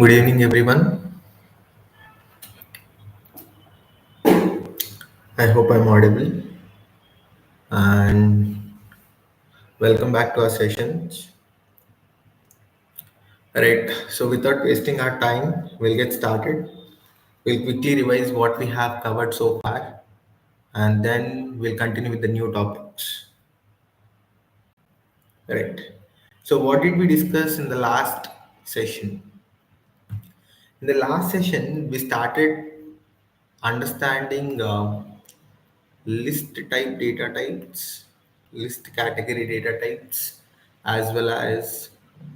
Good evening, everyone. I hope I'm audible and welcome back to our sessions. Right, so without wasting our time, we'll get started. We'll quickly revise what we have covered so far and then we'll continue with the new topics. Right, so what did we discuss in the last session? In the last session, we started understanding list type data types, list category data types, as well as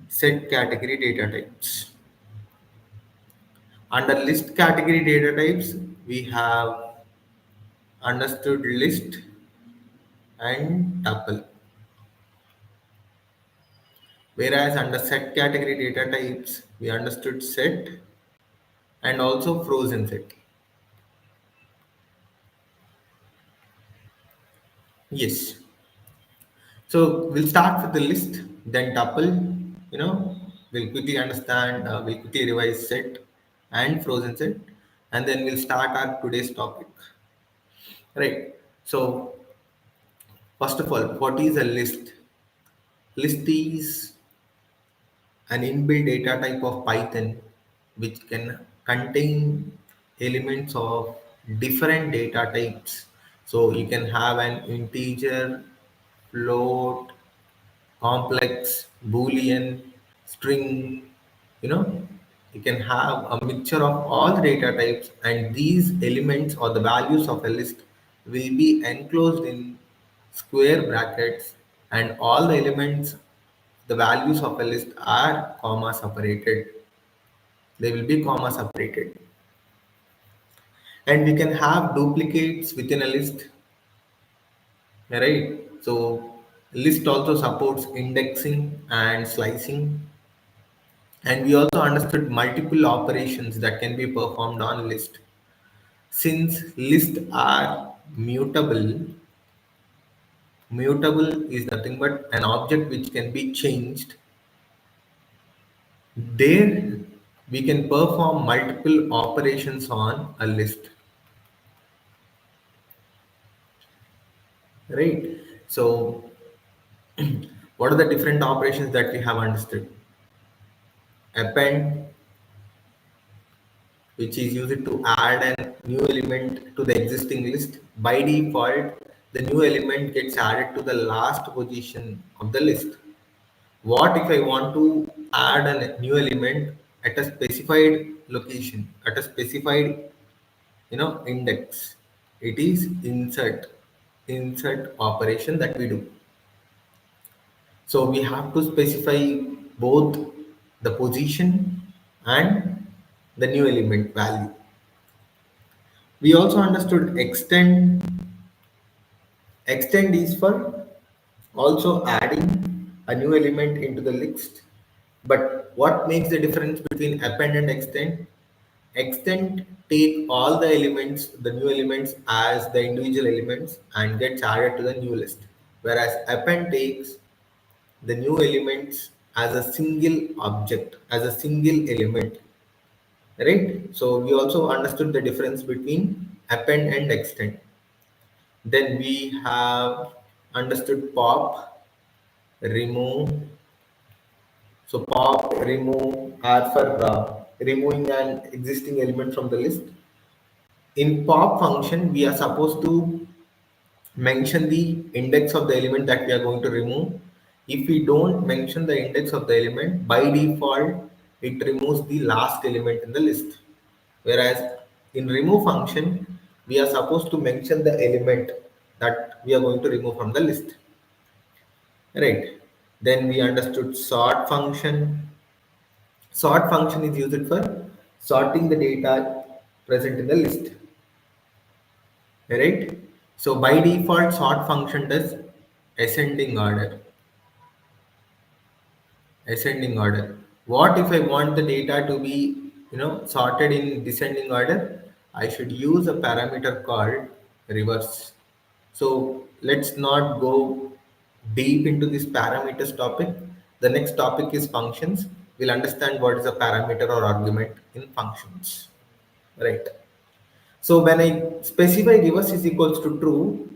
set category data types. Under list category data types, we have understood list and tuple, whereas under set category data types, we understood set and also frozen set. Yes. So we'll start with the list, then tuple. You know, we'll quickly understand, we'll quickly revise set and frozen set, and then we'll start our today's topic. Right. So first of all, what is a list? List is an inbuilt data type of Python which can contain elements of different data types. So you can have an integer, float, complex, boolean, string, you know, you can have a mixture of all the data types, and these elements or the values of a list will be enclosed in square brackets, and all the elements, the values of a list are comma separated. They will be comma separated. And we can have duplicates within a list, right? So list also supports indexing and slicing. And we also understood multiple operations that can be performed on list. Since lists are mutable, mutable is nothing but an object which can be changed. There we can perform multiple operations on a list, right? So what are the different operations that we have understood? Append, which is used to add a new element to the existing list. By default, the new element gets added to the last position of the list. What if I want to add a new element at a specified location, at a specified index? It is insert operation that we do. So we have to specify both the position and the new element value. We also understood extend. Extend is for also adding a new element into the list. But what makes the difference between append and extend? Extend take all the elements, the new elements as the individual elements and gets added to the new list. Whereas append takes the new elements as a single object, as a single element. Right? So we also understood the difference between append and extend. Then we have understood pop, remove. So pop, remove are for removing an existing element from the list. In pop function, we are supposed to mention the index of the element that we are going to remove. If we don't mention the index of the element, by default, it removes the last element in the list. Whereas in remove function, we are supposed to mention the element that we are going to remove from the list. Right. Then we understood sort function. Sort function is used for sorting the data present in the list. Right. So by default, sort function does ascending order. Ascending order. What if I want the data to be sorted in descending order? I should use a parameter called reverse. So let's not go deep into this parameters topic. The next topic is functions. we'll understand what is a parameter or argument in functions, right? So when I specify reverse is equals to true,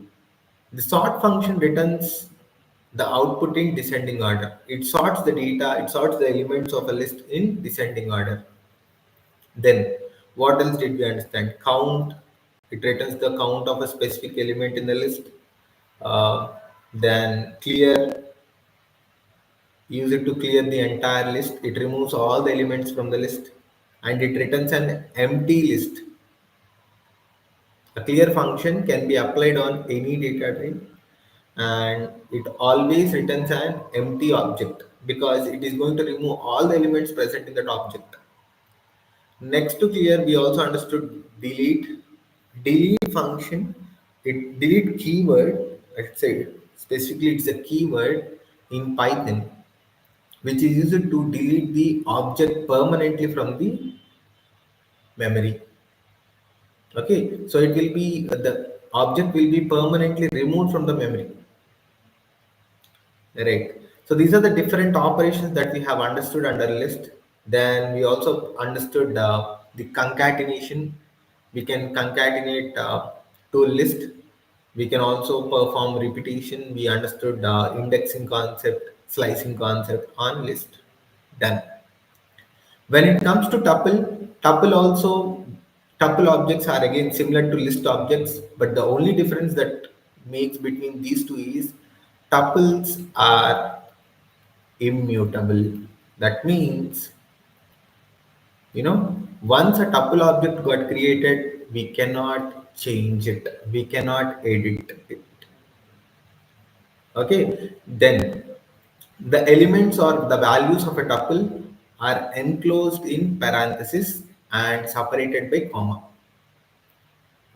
the sort function returns the output in descending order. It sorts the data, it sorts the elements of a list in descending order. Then, what else did we understand? Count, it returns the count of a specific element in the list. Uh, then, clear, use it to clear the entire list. It removes all the elements from the list and it returns an empty list. A clear function can be applied on any data type and it always returns an empty object because it is going to remove all the elements present in that object. Next to clear, we also understood delete. Delete function, it delete keyword, let's say specifically it's a keyword in Python, which is used to delete the object permanently from the memory. Okay, so it will be the object will be permanently removed from the memory. Right. So these are the different operations that we have understood under list. Then we also understood the concatenation. We can concatenate to a list. We can also perform repetition. We understood indexing concept, slicing concept on list. Done. When it comes to tuple objects are again similar to list objects, but the only difference that makes between these two is tuples are immutable. That means, once a tuple object got created, we cannot change it, we cannot edit it. Okay, then the elements or the values of a tuple are enclosed in parentheses and separated by comma.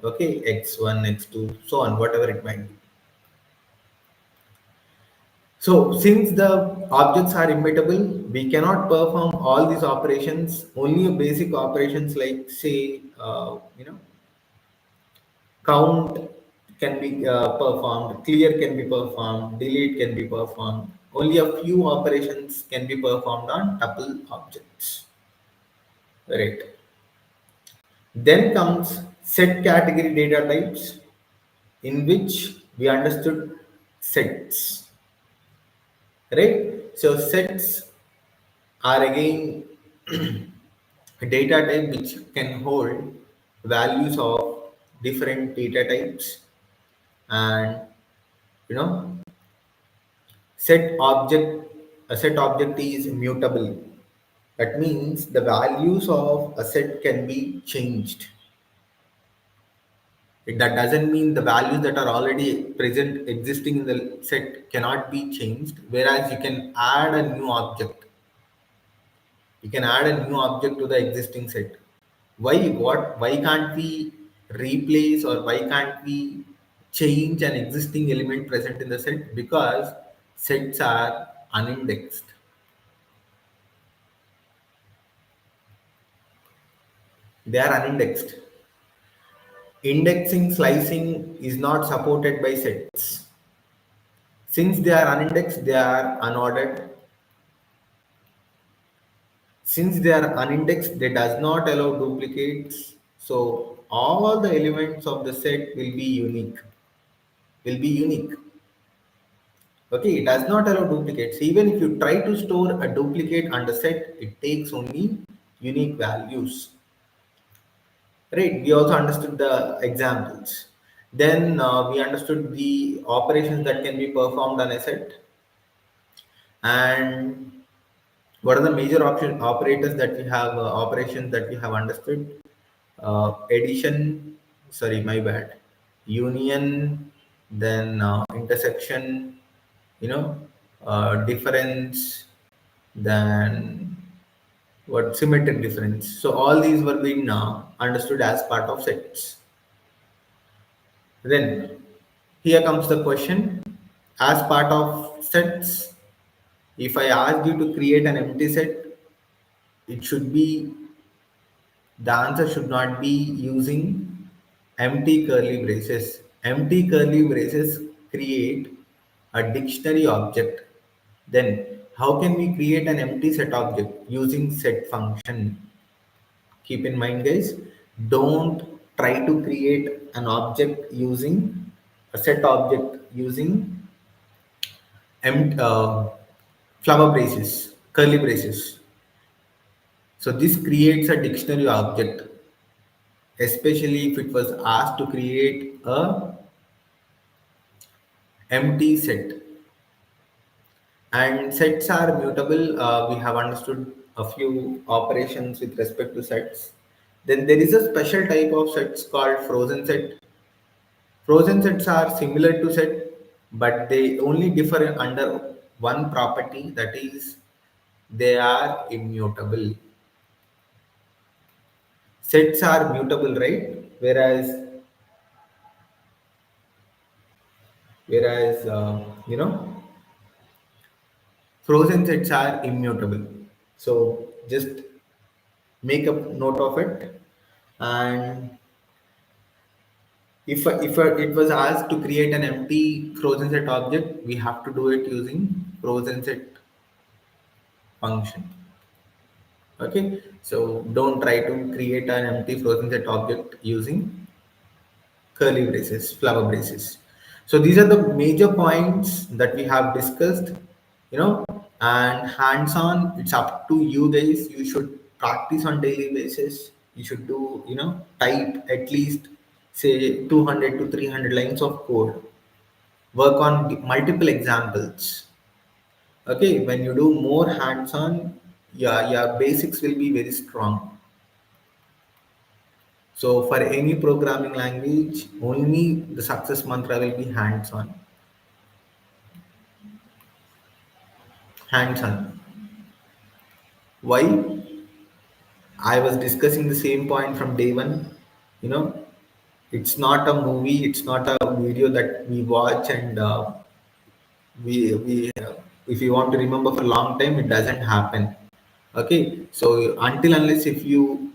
Okay, x1, x2, so on, whatever it might be. So since the objects are immutable, we cannot perform all these operations. Only basic operations like say, count can be performed, clear can be performed, delete can be performed. Only a few operations can be performed on tuple objects. Right. Then comes set category data types, in which we understood sets. Right. So sets are again a data type which can hold values of different data types, and you know set object a set object is mutable. That means the values of a set can be changed. That doesn't mean the values that are already present existing in the set cannot be changed, whereas you can add a new object. You can add a new object to the existing set. Why can't we replace, or why can't we change an existing element present in the set? Because sets are unindexed. They are unindexed. Indexing slicing is not supported by sets. Since they are unindexed, they are unordered. Since they are unindexed, they does not allow duplicates. So all the elements of the set will be unique. Will be unique. Okay, it does not allow duplicates. Even if you try to store a duplicate under set, it takes only unique values. Right, we also understood the examples. Then we understood the operations that can be performed on a set, and what are the major operators that we have, operations that we have understood. Addition, sorry, my bad. Union, then intersection, you know, difference, then what symmetric difference. So all these were being understood as part of sets. Then here comes the question. As part of sets, if I ask you to create an empty set, it should be the answer should not be using empty curly braces. Empty curly braces create a dictionary object. Then How can we create an empty set object using set function? Keep in mind, guys, don't try to create an object using a set object using flower braces, curly braces. So this creates a dictionary object, especially if it was asked to create a empty set. And sets are mutable. We have understood a few operations with respect to sets. Then there is a special type of sets called frozen set. Frozen sets are similar to set, but they only differ under one property, that is, they are immutable. Sets are mutable, right? Whereas frozen sets are immutable. So just make a note of it. And if it was asked to create an empty frozen set object, we have to do it using frozen set function. Okay, so don't try to create an empty frozen set object using curly braces, flower braces. So these are the major points that we have discussed, and hands-on, it's up to you guys. You should practice on daily basis. You should do, type at least say 200 to 300 lines of code. Work on multiple examples. Okay, when you do more hands-on, yeah, your basics will be very strong. So for any programming language, only the success mantra will be hands-on. Hands-on. Why? I was discussing the same point from day one. You know, it's not a movie. It's not a video that we watch and we if you want to remember for a long time, it doesn't happen. Okay, so until unless if you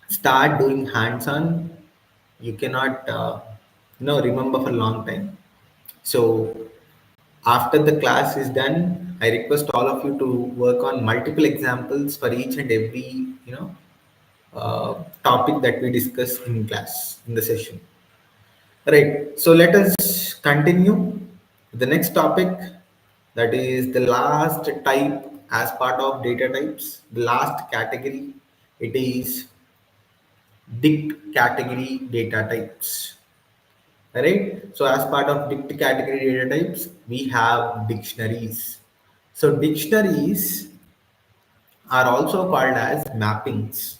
start doing hands-on, you cannot remember for a long time. So after the class is done, I request all of you to work on multiple examples for each and every topic that we discuss in class in the session. Right. So let us continue with the next topic, that is the last type as part of data types. The last category, it is dict category data types. Right. So as part of dict category data types, we have dictionaries. So dictionaries are also called as mappings.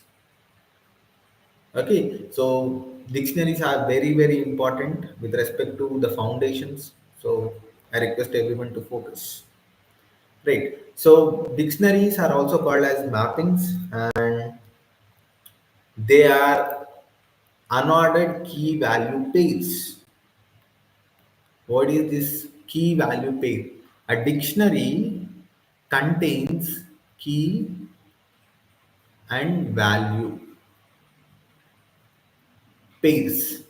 Okay, so dictionaries are very, very important with respect to the foundations. So I request everyone to focus. Right. So dictionaries are also called as mappings, and they are unordered key value pairs. What is this key value pair? A dictionary contains key and value pairs.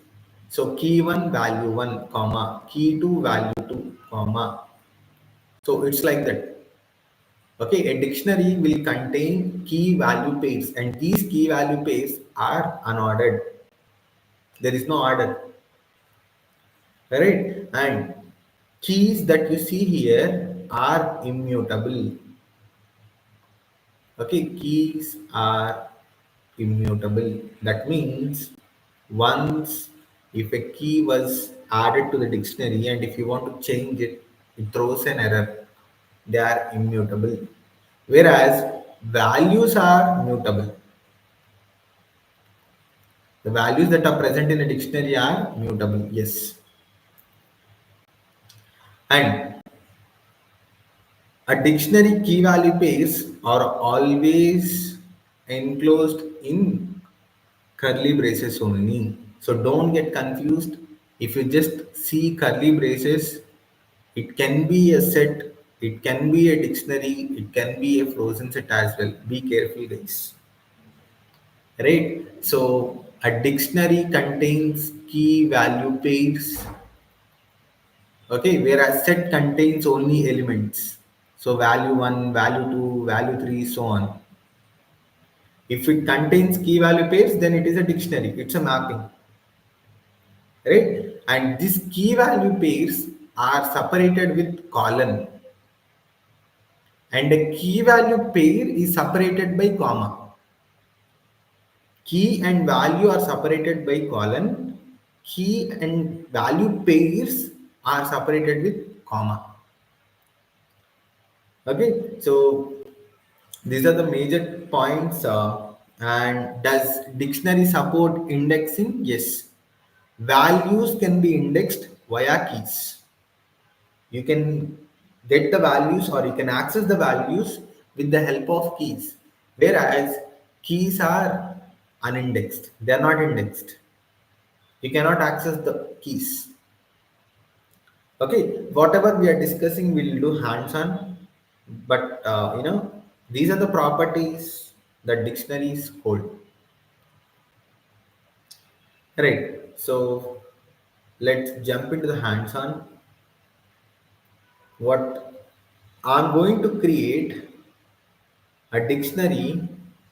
So key 1 value 1 comma, key 2 value 2 comma. So it's like that. Okay, a dictionary will contain key value pairs, and these key value pairs are unordered. There is no order. Right? And keys that you see here are immutable. Okay, keys are immutable. That means once if a key was added to the dictionary and if you want to change it, it throws an error. They are immutable. Whereas values are mutable. The values that are present in a dictionary are mutable. Yes. And a dictionary key value pairs are always enclosed in curly braces only. So don't get confused. If you just see curly braces, it can be a set, it can be a dictionary, it can be a frozen set as well. Be careful, guys. Right? So a dictionary contains key value pairs. Okay, whereas set contains only elements. So value 1, value 2, value 3, so on. If it contains key value pairs, then it is a dictionary. It's a mapping, right? And these key value pairs are separated with colon, and a key value pair is separated by comma. Key and value are separated by colon. Key and value pairs are separated with comma. Okay, so these are the major points. And does dictionary support indexing? Yes. Values can be indexed via keys. You can get the values or you can access the values with the help of keys. Whereas keys are unindexed, they are not indexed. You cannot access the keys. Okay, whatever we are discussing, we'll do hands on. But these are the properties that dictionaries hold. Right. So let's jump into the hands on. What I'm going to create a dictionary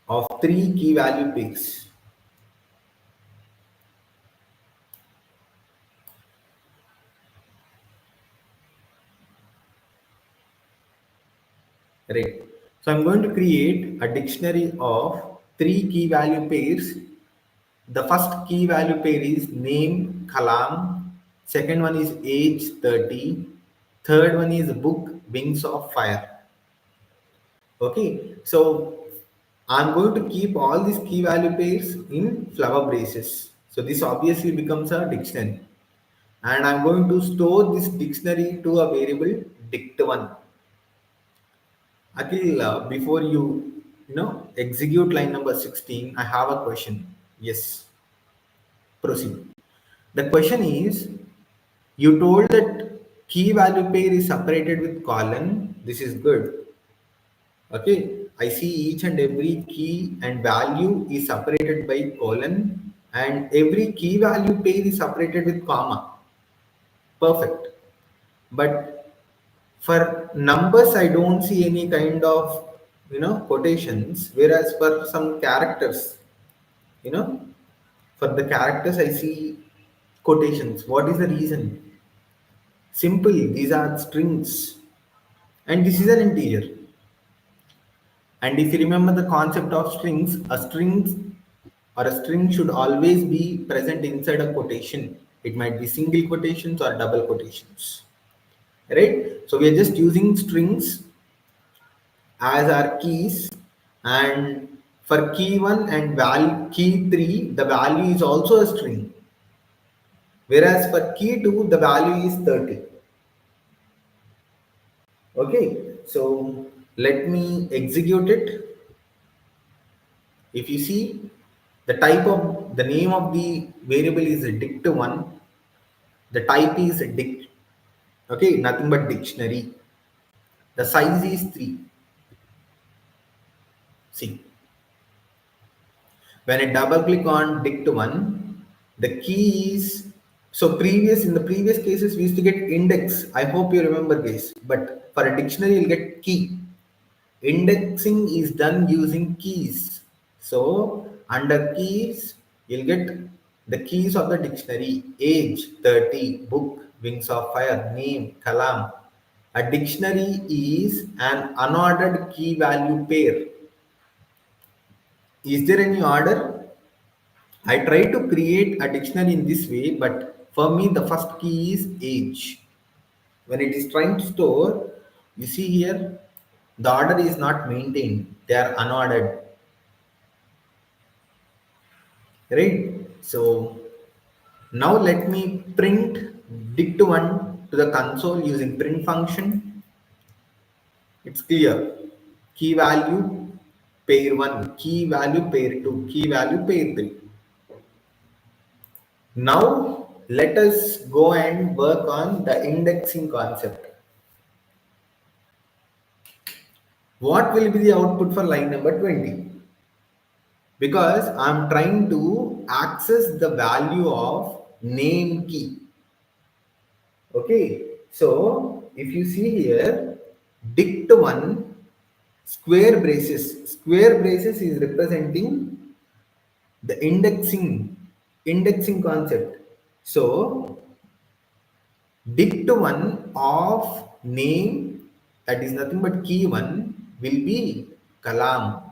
of three key value pairs. Right. So I'm going to create a dictionary of three key value pairs. The first key value pair is name, kalam. Second one is age, 30. Third one is book, wings of fire. Okay. So I'm going to keep all these key value pairs in flower braces. So this obviously becomes a dictionary. And I'm going to store this dictionary to a variable dict1. Akhil, before you execute line number 16, I have a question. Yes, proceed. The question is, you told that key value pair is separated with colon. This is good. Okay, I see each and every key and value is separated by colon, and every key value pair is separated with comma. Perfect. But for numbers, I don't see any kind of quotations. Whereas for some characters, you know, for the characters, I see quotations. What is the reason? Simple. These are strings, and this is an integer. And if you remember the concept of strings, a string should always be present inside a quotation. It might be single quotations or double quotations, right? So we are just using strings as our keys, and for key 1 and key 3 the value is also a string, whereas for key 2 the value is 30. Okay, so let me execute it. If you see, the name of the variable is dict1, the type is dict. Okay, nothing but dictionary. The size is 3. See, when I double click on dict1, the key is, so previous in the previous cases we used to get index. I hope you remember this. But for a dictionary you'll get key. Indexing is done using keys. So under keys you'll get the keys of the dictionary: age, 30, book, wings of fire, name, kalam. A dictionary is an unordered key value pair. Is there any order? I try to create a dictionary in this way, but for me, the first key is age. When it is trying to store, you see here, the order is not maintained, they are unordered, right? So now let me print dict1 to the console using print function. It's clear. Key value pair 1, key value pair 2, key value pair 3. Now let us go and work on the indexing concept. What will be the output for line number 20? Because I'm trying to access the value of name key. Okay, so if you see here, dict1 square braces. Square braces is representing the indexing concept. So dict1 of name, that is nothing but key one, will be kalam.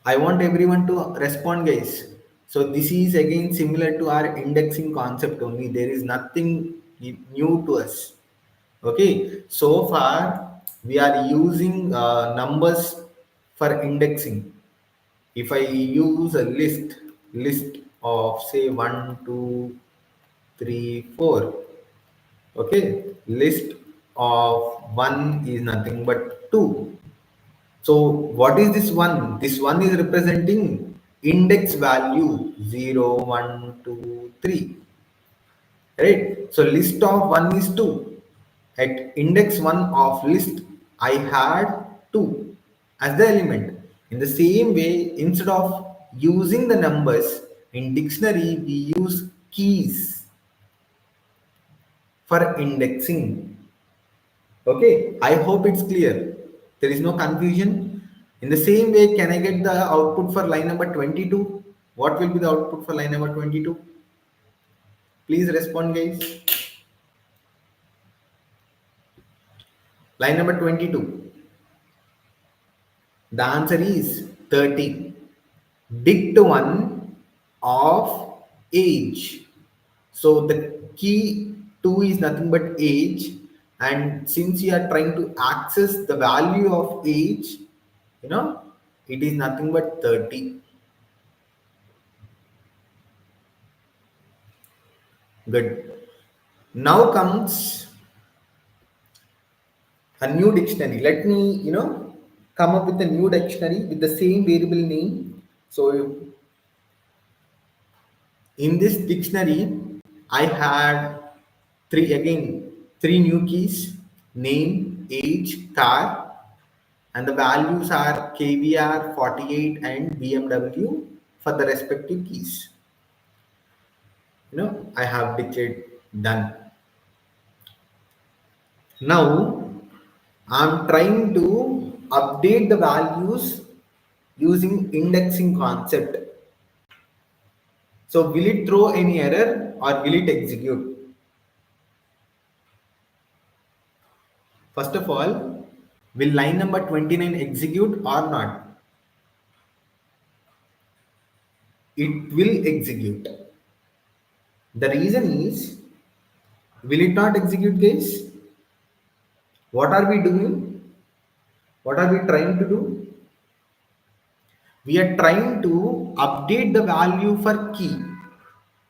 I want everyone to respond, guys. So this is again similar to our indexing concept only. There is nothing new to us. Okay. So far we are using numbers for indexing. If I use a list of say 1, 2, 3, 4. Okay. List of 1 is nothing but 2. So what is this one? This one is representing index value 0, 1, 2, 3. Right? So list of 1 is 2. At index 1 of list, I had 2 as the element. In the same way, instead of using the numbers in dictionary, we use keys for indexing. Okay, I hope it's clear. There is no confusion. In the same way, can I get the output for line number 22? What will be the output for line number 22? Please respond, guys. Line number 22. The answer is 30. Dict1 of age. So the key 2 is nothing but age. And since you are trying to access the value of age, you know, it is nothing but 30. Good. Now comes a new dictionary. Let me, come up with a new dictionary with the same variable name. So in this dictionary, I had three new keys: name, age, car, and the values are KVR 48 and BMW for the respective keys. I have declared done. Now I'm trying to update the values using indexing concept. So will it throw any error or will it execute? First of all, will line number 29 execute or not? It will execute. The reason is, will it not execute, guys? What are we doing? What are we trying to do? We are trying to update the value for key.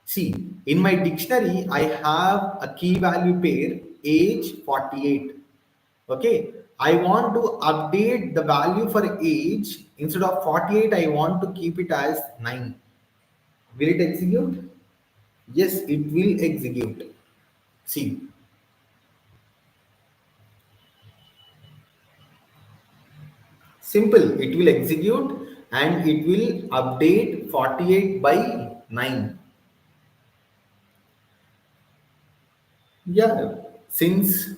See, in my dictionary, I have a key value pair age 48. Okay, I want to update the value for age. Instead of 48, I want to keep it as 9. Will it execute? Yes, it will execute. See, simple, it will execute and it will update 48 by 9. Yeah, since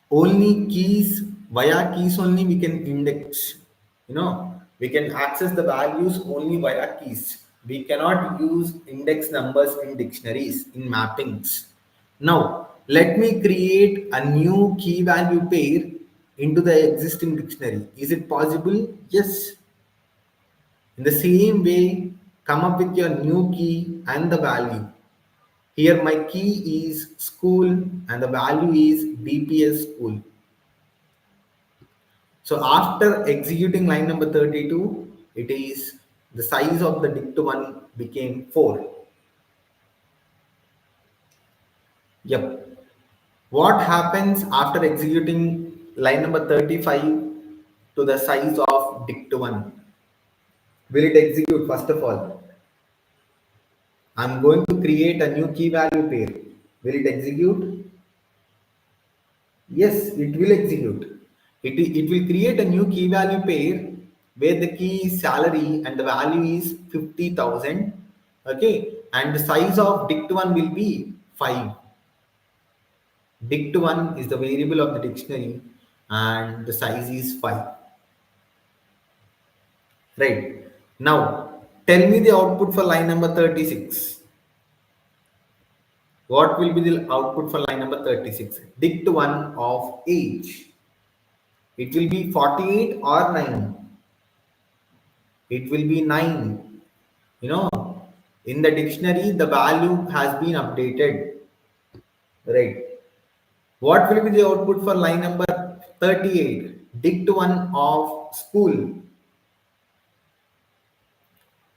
only keys, via keys only we can index, we can access the values only via keys. We cannot use index numbers in dictionaries, in mappings. Now, let me create a new key value pair into the existing dictionary. Is it possible? Yes. In the same way, come up with your new key and the value. Here my key is school and the value is BPS school. So after executing line number 32, it is the size of the dict1 became 4. Yep. What happens after executing line number 35 to the size of dict1? Will it execute? First of all, I'm going to create a new key value pair. Will it execute? Yes, it will execute. It will create a new key value pair where the key is salary and the value is 50,000. Okay, and the size of dict1 will be 5. Dict1 is the variable of the dictionary and the size is 5. Right. Now, tell me the output for line number 36. What will be the output for line number 36? Dict1 of age. It will be 48 or 9. It will be 9. You know, in the dictionary, the value has been updated. Right. What will be the output for line number 38? Dict1 of school.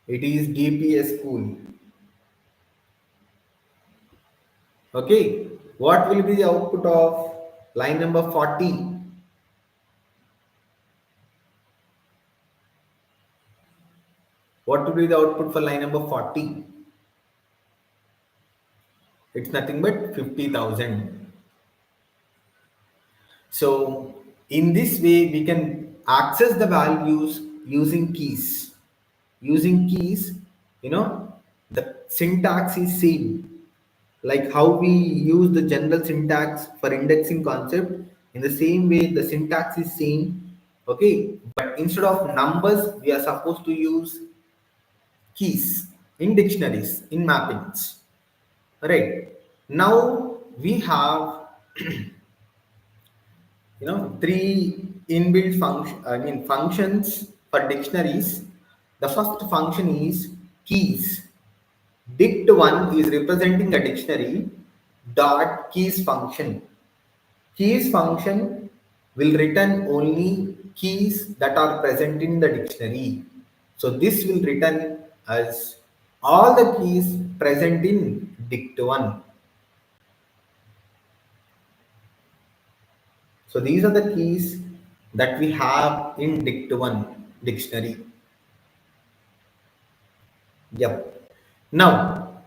It is DPS school. Okay. What will be the output of line number 40? What will be the output for line number 40? It's nothing but 50,000. So in this way, we can access the values using keys. Using keys, you know, the syntax is same. Like how we use the general syntax for indexing concept, in the same way the syntax is same. Okay, but instead of numbers, we are supposed to use keys in dictionaries, in mappings. Right. Now we have three inbuilt functions for dictionaries. The first function is keys. Dict1 is representing a dictionary dot keys function. Keys function will return only keys that are present in the dictionary. So this will return as all the keys present in dict1. So these are the keys that we have in Dict1 dictionary. Yep. Now,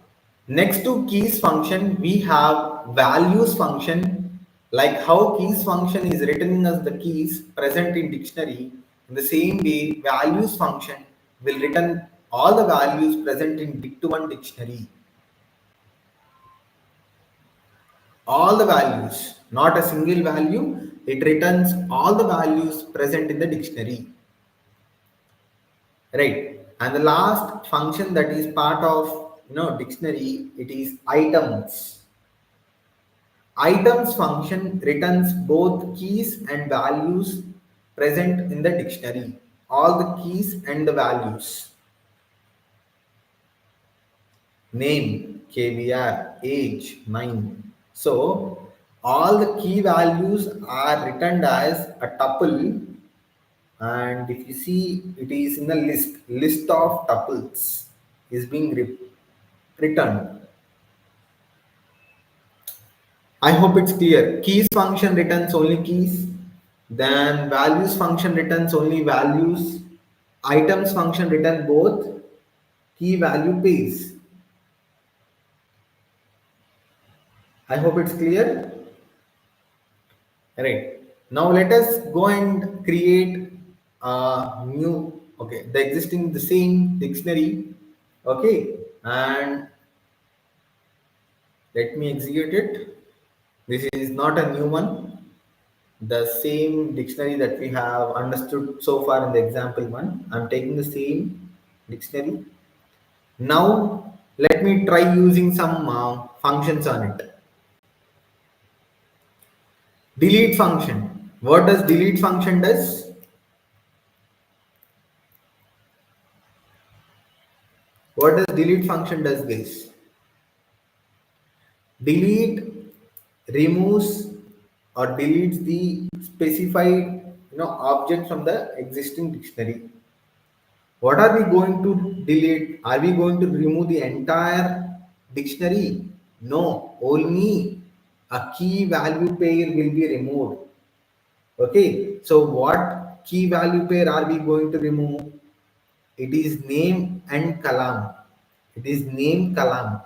next to keys function, we have values function. Like how keys function is returning as the keys present in dictionary. In the same way, values function will return all the values present in Dict1 dictionary. All the values, not a single value. It returns all the values present in the dictionary. Right. And the last function that is part of dictionary, it is items. Items function returns both keys and values present in the dictionary. All the keys and the values. Name, KVR, age, 9. So all the key values are returned as a tuple, and if you see, it is in a list of tuples is being returned. I hope it's clear. Keys function returns only keys, then values function returns only values, items function return both key value pairs. I hope it's clear. Right. Now let us go and create a new, okay, the same dictionary. Okay, and let me execute it. This is not a new one. The same dictionary that we have understood so far in the example one. I'm taking the same dictionary. Now let me try using some functions on it. Delete function. What does delete function does? What does delete function does, guys? Delete removes or deletes the specified object from the existing dictionary. What are we going to delete? Are we going to remove the entire dictionary? No, only a key value pair will be removed. Okay, so what key value pair are we going to remove? It is name and column. It is name column.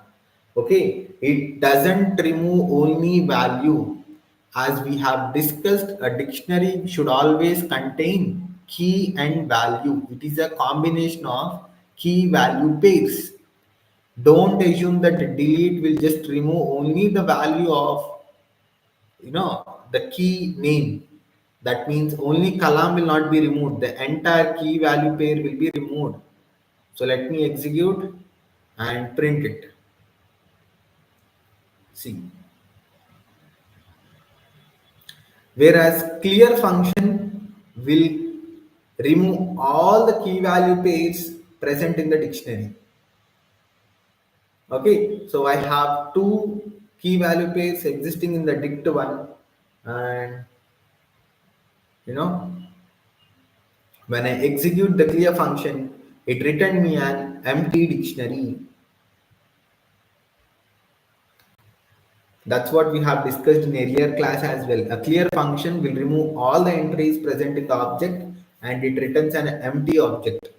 Okay, it doesn't remove only value. As we have discussed, a dictionary should always contain key and value. It is a combination of key value pairs. Don't assume that delete will just remove only the value of the key name. That means only column will not be removed. The entire key value pair will be removed. So let me execute and print it. See. Whereas clear function will remove all the key value pairs present in the dictionary. Okay, so I have two key value pairs existing in the dict1, and you know when I execute the clear function, it returned me an empty dictionary. That's what we have discussed in earlier class as well. A clear function will remove all the entries present in the object and it returns an empty object.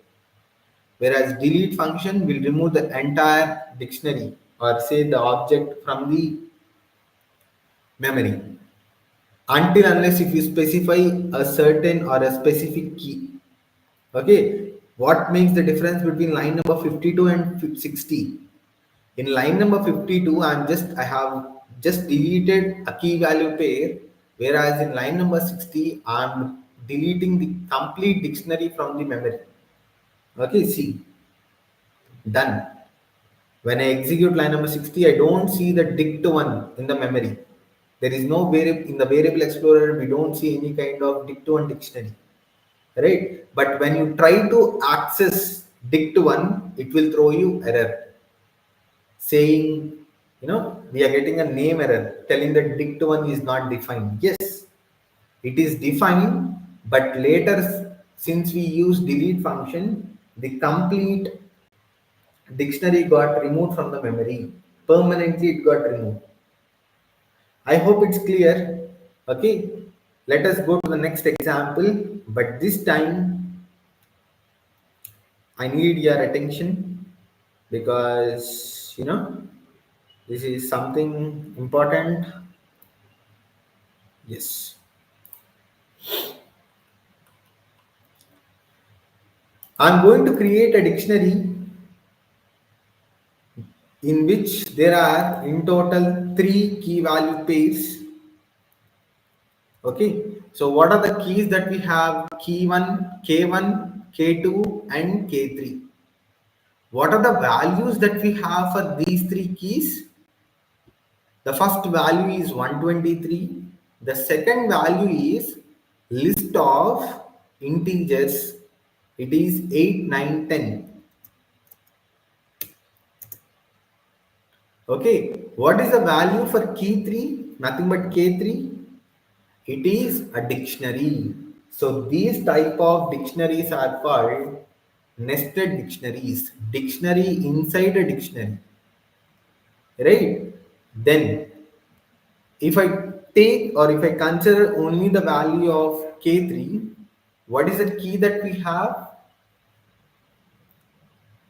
Whereas delete function will remove the entire dictionary or say the object from the memory until unless if you specify a certain or a specific key. Okay, what makes the difference between line number 52 and 60? In line number 52, I have just deleted a key value pair, whereas in line number 60, I'm deleting the complete dictionary from the memory. Okay, see, done. When I execute line number 60, I don't see the dict1 in the memory. There is no variable in the variable explorer, we don't see any kind of dict1 dictionary. Right? But when you try to access dict1, it will throw you error saying, we are getting a name error telling that dict1 is not defined. Yes, it is defined, but later, since we use delete function, the complete dictionary got removed from the memory. Permanently, it got removed. I hope it's clear. Okay, let us go to the next example, but this time I need your attention because this is something important. Yes, I'm going to create a dictionary in which there are in total three key value pairs. Okay, so what are the keys that we have? Key 1, K1, K2, and K3. What are the values that we have for these three keys? The first value is 123. The second value is list of integers. It is 8, 9, 10. Okay, what is the value for key 3? Nothing but K3. It is a dictionary. So these type of dictionaries are called nested dictionaries. Dictionary inside a dictionary. Right? Then if I take or if I consider only the value of K3, what is the key that we have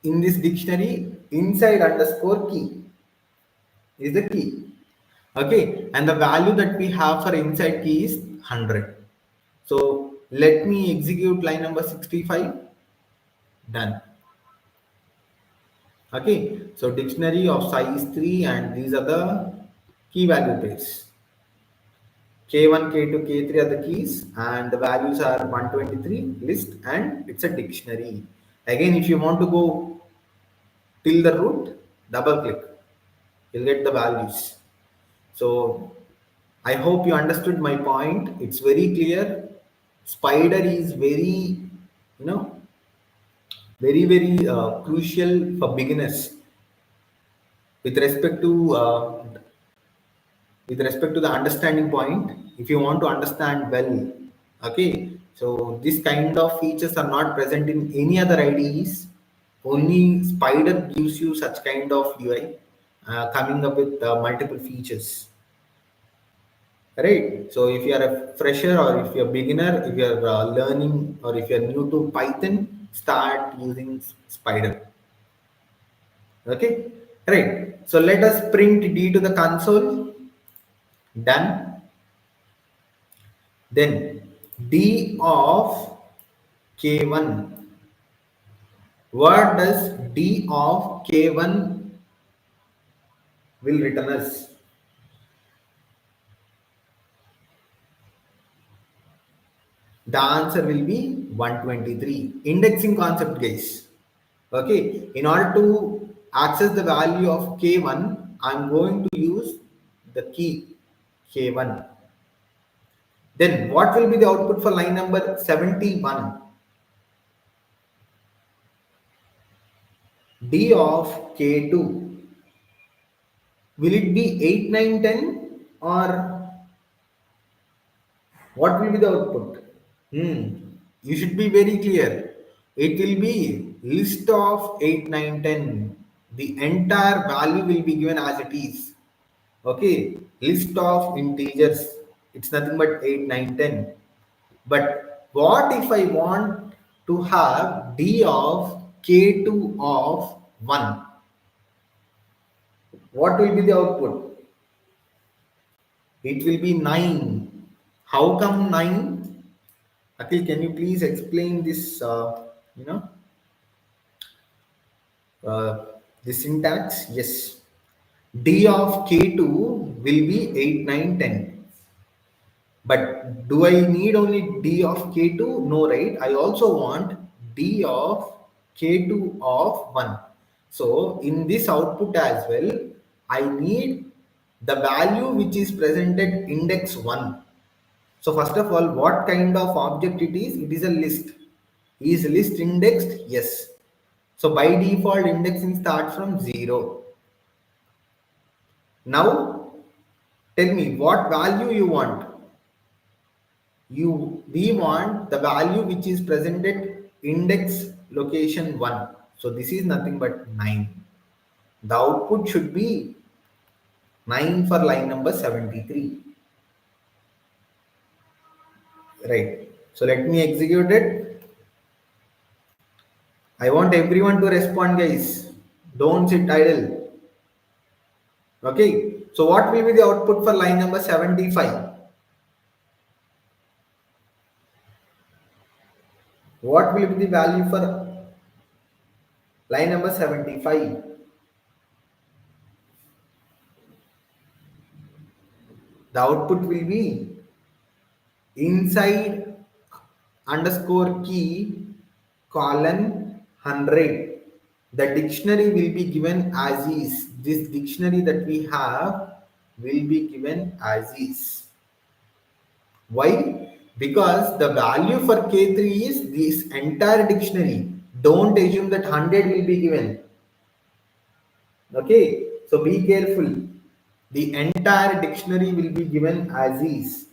in this dictionary? Inside underscore key is the key. Okay, and the value that we have for inside key is 100. So let me execute line number 65. Done. Okay, so dictionary of size 3 and these are the key value pairs. K1, K2, K3 are the keys and the values are 123 list and it's a dictionary. Again, if you want to go till the root, double click, you'll get the values. So I hope you understood my point. It's very clear. Spider is you know, very crucial for beginners with respect to the understanding point. If you want to understand well, okay. So this kind of features are not present in any other IDEs. Only Spider gives you such kind of UI, coming up with multiple features. Right. So if you are a fresher or if you're a beginner, if you're learning or if you're new to Python, start using Spider. Okay. Right. So let us print D to the console. Done. Then D of K1. What does D of K1 will return us? The answer will be 123. Indexing concept, guys. Okay, in order to access the value of k1, I'm going to use the key k1. Then what will be the output for line number 71? D of k2. Will it be 8, 9, 10, or what will be the output? You should be very clear. It will be list of 8, 9, 10. The entire value will be given as it is. Okay, list of integers. It's nothing but 8, 9, 10. But what if I want to have d of k2 of 1? What will be the output? It will be 9. How come 9? Akhil, can you please explain this, you know, uh, the syntax? Yes. D of K2 will be 8, 9, 10. But do I need only D of K2? No, right? I also want D of K2 of 1. So in this output as well, I need the value which is presented index 1. So first of all, what kind of object it is? It is a list. Is list indexed? Yes. So by default, indexing starts from 0. Now, tell me what value you want. We want the value which is presented index location 1. So this is nothing but 9. The output should be 9 for line number 73. Right. So let me execute it. I want everyone to respond, guys. Don't sit idle. Okay. So what will be the output for line number 75? What will be the value for line number 75? The output will be inside underscore key colon 100. The dictionary will be given as is. This dictionary that we have will be given as is. Why? Because the value for K3 is this entire dictionary. Don't assume that 100 will be given. Okay, so be careful. The entire dictionary will be given as is.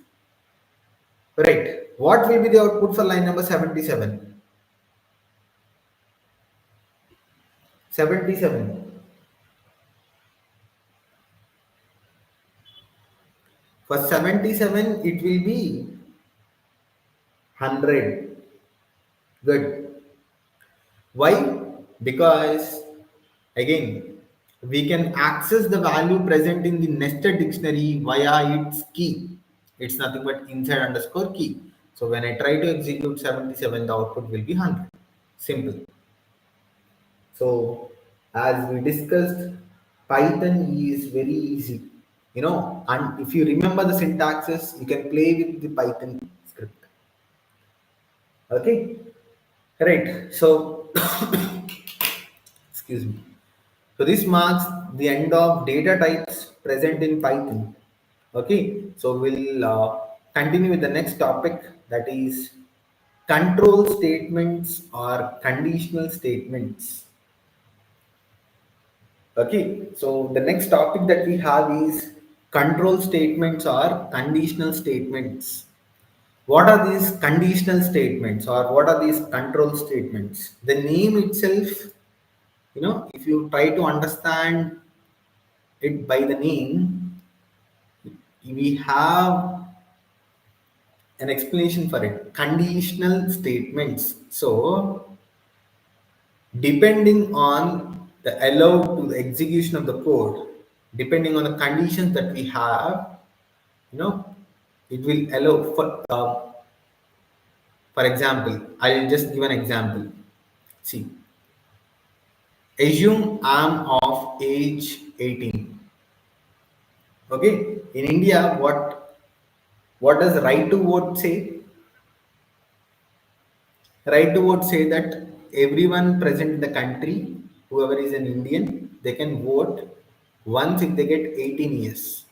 Right. What will be the output for line number 77? 77. For 77, it will be 100. Good. Why? Because again, we can access the value present in the nested dictionary via its key. It's nothing but inside underscore key. So when I try to execute 77, the output will be 100. Simple. So as we discussed, Python is very easy. And if you remember the syntaxes, you can play with the Python script. Okay, right. So excuse me. So this marks the end of data types present in Python. Okay, so we'll continue with the next topic, that is control statements or conditional statements. Okay, so the next topic that we have is control statements or conditional statements. What are these conditional statements or what are these control statements? The name itself, if you try to understand it by the name, we have an explanation for it. Conditional statements. So, depending on the allowed to the execution of the code, depending on the conditions that we have, it will allow for example, I'll just give an example. See, assume I'm of age 18. Okay, in India, what does right to vote say? Right to vote say that everyone present in the country, whoever is an Indian, they can vote once if they get 18 years.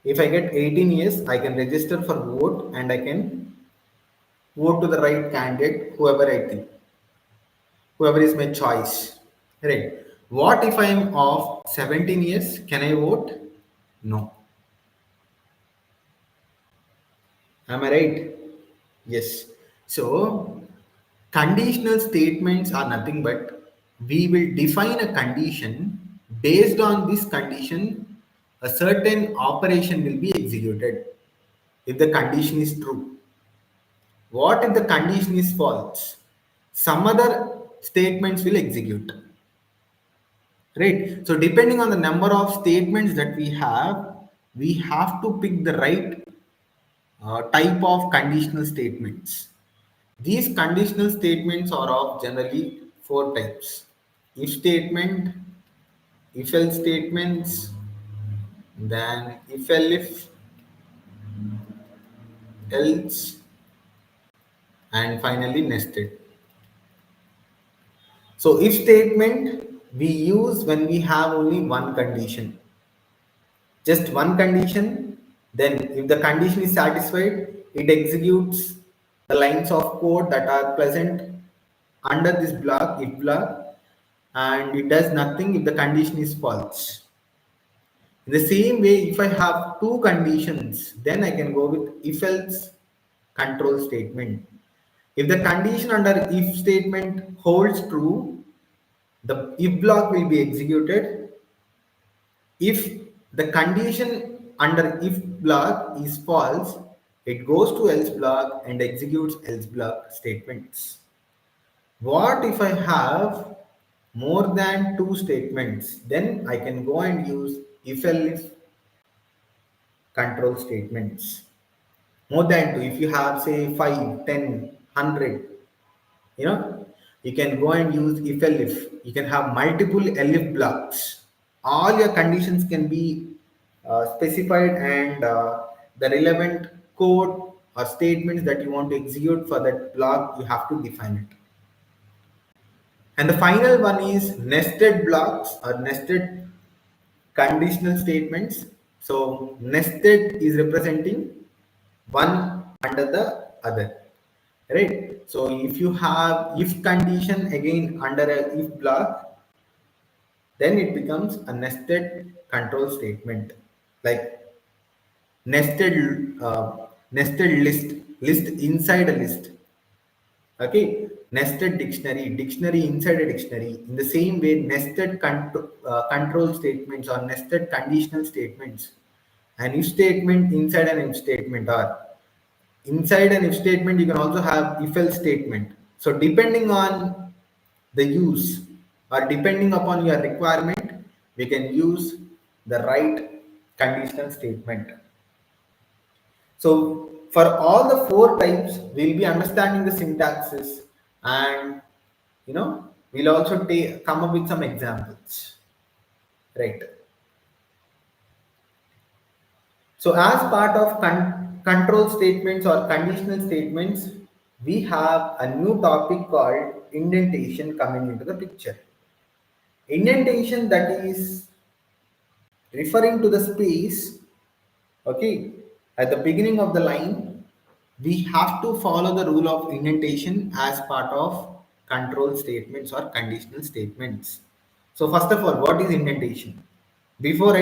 If I get 18 years, I can register for vote and I can vote to the right candidate, whoever I think, whoever is my choice. Right. What if I am of 17 years? Can I vote? No. Am I right? Yes. So, conditional statements are nothing but we will define a condition. Based on this condition, a certain operation will be executed if the condition is true. What if the condition is false? Some other statements will execute. Right. So, depending on the number of statements that we have to pick the right type of conditional statements. These conditional statements are of generally four types: if statement, if else statements, then else, and finally nested. So, if statement we use when we have only one condition, just one condition. Then, if the condition is satisfied, it executes the lines of code that are present under this block, if block, and it does nothing if the condition is false. In the same way, if I have two conditions, then I can go with if else control statement. If the condition under if statement holds true, the if block will be executed. If the condition under if block is false, it goes to else block and executes else block statements. What if I have more than two statements? Then I can go and use if control statements. More than two. If you have say 5, 10, 100, you know, you can go and use if-elif. You can have multiple elif blocks. All your conditions can be specified and the relevant code or statements that you want to execute for that block, you have to define it. And the final one is nested blocks or nested conditional statements. So nested is representing one under the other, right? So if you have if condition again under a if block, then it becomes a nested control statement, like nested nested list inside a list. Okay, nested dictionary inside a dictionary. In the same way, nested control statements or nested conditional statements, an if statement inside an if statement, or inside an if statement you can also have if else statement. So depending on the use or depending upon your requirement, we can use the right conditional statement. So for all the four types, we'll be understanding the syntaxes, and we'll also come up with some examples, right? So as part of control statements or conditional statements, we have a new topic called indentation coming into the picture. Indentation, that is referring to the space, okay, at the beginning of the line. We have to follow the rule of indentation as part of control statements or conditional statements. So first of all, what is indentation? Before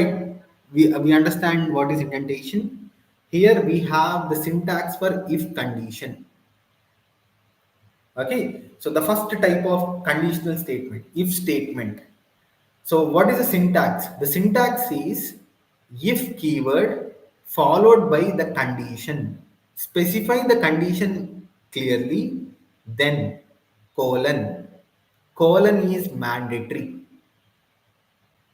we understand what is indentation, here we have the syntax for if condition. Okay, so the first type of conditional statement, if statement. So what is the syntax? The syntax is if keyword followed by the condition. Specify the condition clearly, then colon. Colon is mandatory.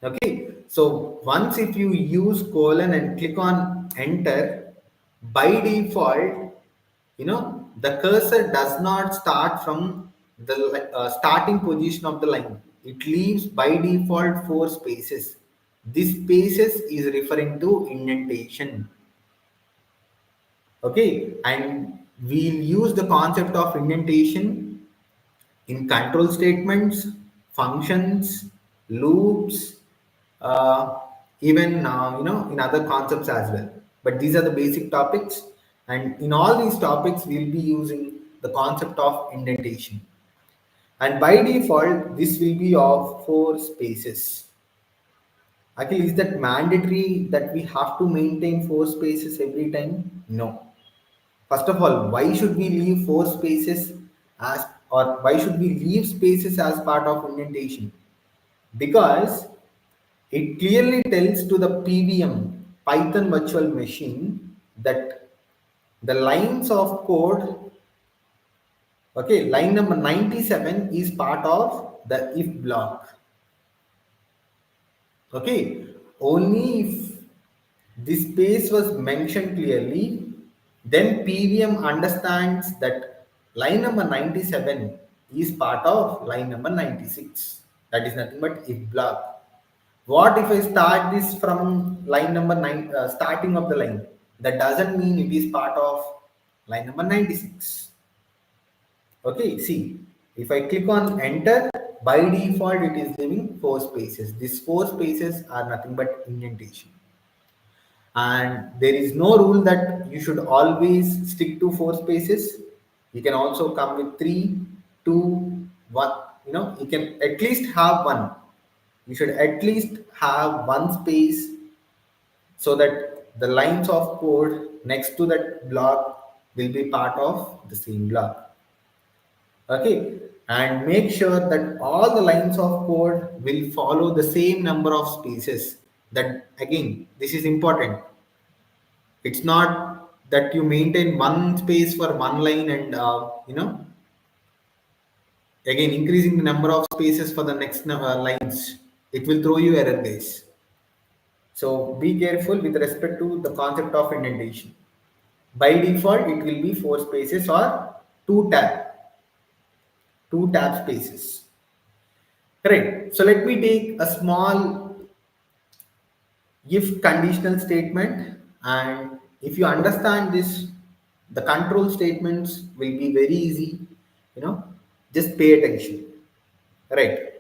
Okay, so once if you use colon and click on enter, by default, the cursor does not start from the starting position of the line. It leaves by default four spaces. This spaces is referring to indentation. Okay, and We'll use the concept of indentation in control statements, functions, loops, uh, even in other concepts as well. But these are the basic topics, and in all these topics, we'll be using the concept of indentation. And by default, this will be of four spaces. Actually, is that mandatory that we have to maintain four spaces every time? No. First of all, why should we leave four spaces as, or why should we leave spaces as part of indentation? Because it clearly tells to the PVM, Python virtual machine, that the lines of code, okay, line number 97 is part of the if block. Okay, only if this space was mentioned clearly, then PVM understands that line number 97 is part of line number 96. That is nothing but if block. What if I start this from line number 9, starting of the line? That doesn't mean it is part of line number 96. Okay, see, if I click on enter, by default it is giving four spaces. These four spaces are nothing but indentation. And there is no rule that you should always stick to four spaces. You can also come with three, two, one. You can at least have one. You should at least have one space so that the lines of code next to that block will be part of the same block. Okay, and make sure that all the lines of code will follow the same number of spaces. That again, this is important. It's not that you maintain one space for one line and again increasing the number of spaces for the next lines. It will throw you error, guys. So be careful with respect to the concept of indentation. By default, it will be four spaces or two tab spaces. Correct. So let me take a small if conditional statement, and if you understand this, the control statements will be very easy. You know, just pay attention. Right.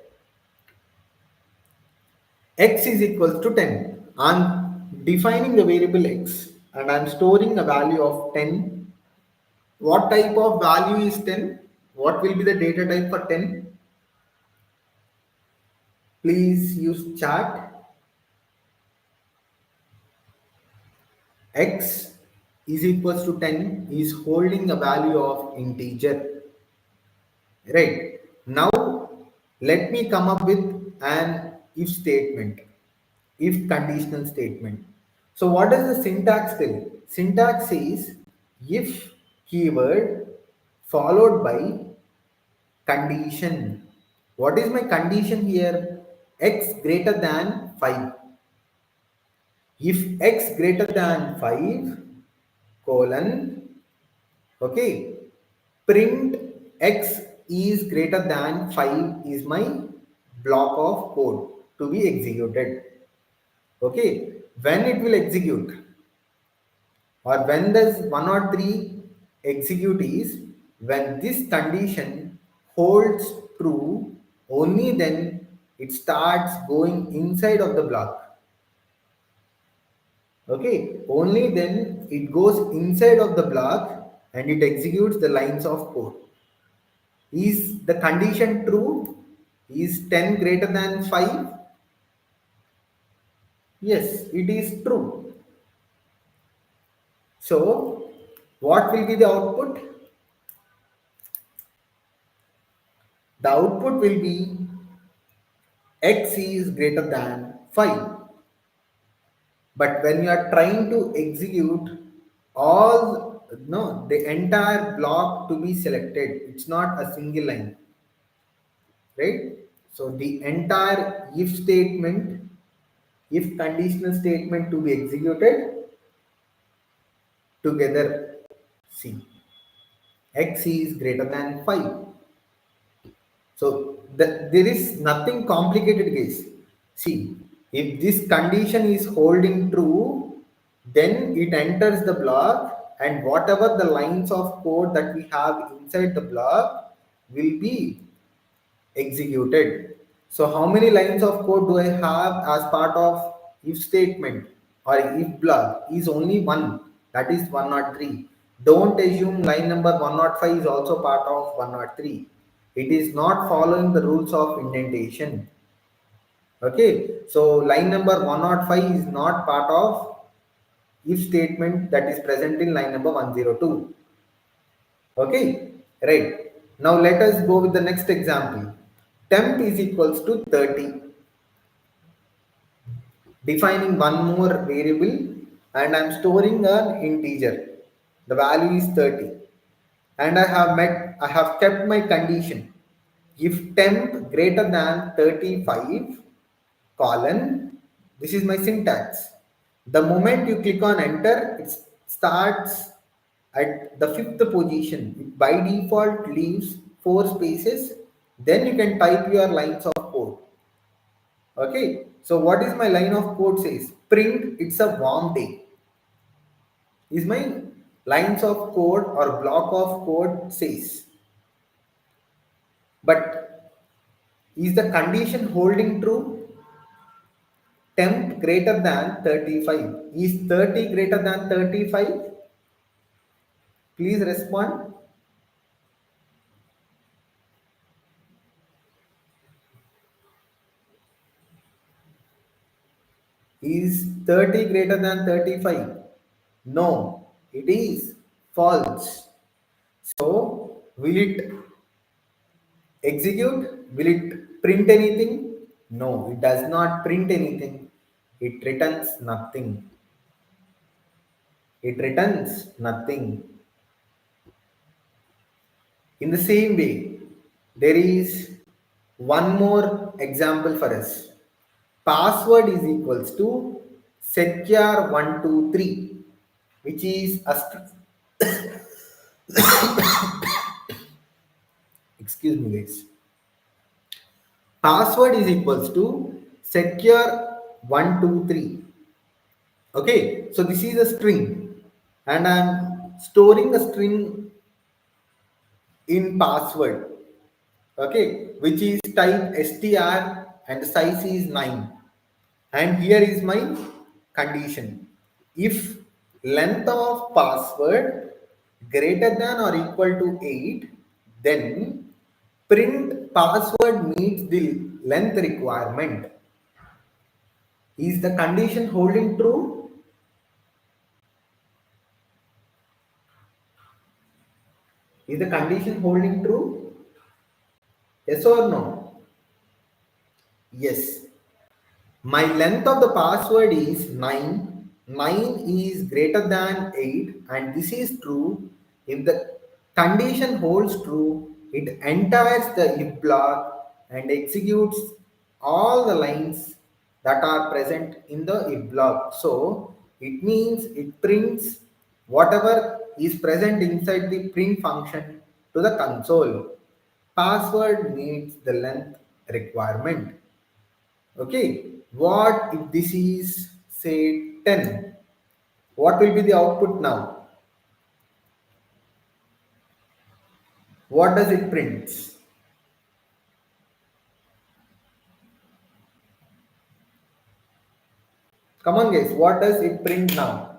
X is equals to 10. I'm defining the variable x and I'm storing a value of 10. What type of value is 10? What will be the data type for 10? Please use chat. X is equals to 10 is holding a value of integer. Right. Now let me come up with an if statement, if conditional statement. So what does the syntax tell? Syntax says if keyword followed by condition. What is my condition here? X greater than 5. If x greater than 5 colon, okay, print x is greater than 5 is my block of code to be executed. Okay, when it will execute, or when does 103 execute is when this condition holds true, only then it starts going inside of the block. Okay, only then it goes inside of the block and it executes the lines of code. Is the condition true? Is 10 greater than 5? Yes, it is true. So, what will be the output? The output will be x is greater than 5. But when you are trying to execute all, no, the entire block to be selected, it's not a single line, right? So the entire if statement, if conditional statement to be executed together. See, x is greater than 5. So there is nothing complicated, guys. See, if this condition is holding true, then it enters the block and whatever the lines of code that we have inside the block will be executed. So how many lines of code do I have as part of if statement or if block? Is only one, that is 103. Don't assume line number 105 is also part of 103. It is not following the rules of indentation. Okay, so line number 105 is not part of if statement that is present in line number 102. Okay, right. Now let us go with the next example. Temp is equals to 30. Defining one more variable and I'm storing an integer. The value is 30. And I have kept my condition. If temp greater than 35 colon, this is my syntax. The moment you click on enter, it starts at the fifth position. It by default leaves 4 spaces. Then you can type your lines of code. Okay, so what is my line of code says? Print it's a warm day. Is my lines of code or block of code says. But is the condition holding true? Temp greater than 35. Is 30 greater than 35? Please respond. Is 30 greater than 35? No, it is false. So, will it execute? Will it print anything? No, it does not print anything. It returns nothing. It returns nothing. In the same way, there is one more example for us. Password is equals to secure123, which is a excuse me guys. Password is equals to secure123. Okay, so this is a string and I'm storing a string in password. Okay, which is type str and the size is 9. And here is my condition. If length of password greater than or equal to 8, then print password meets the length requirement. Is the condition holding true? Is the condition holding true? Yes or no? Yes. My length of the password is 9. 9 is greater than 8 and this is true. If the condition holds true, it enters the if block and executes all the lines that are present in the if block. So it means it prints whatever is present inside the print function to the console. Password meets the length requirement. Okay, what if this is say 10? What will be the output now? What does it print? Come on guys, what does it print now?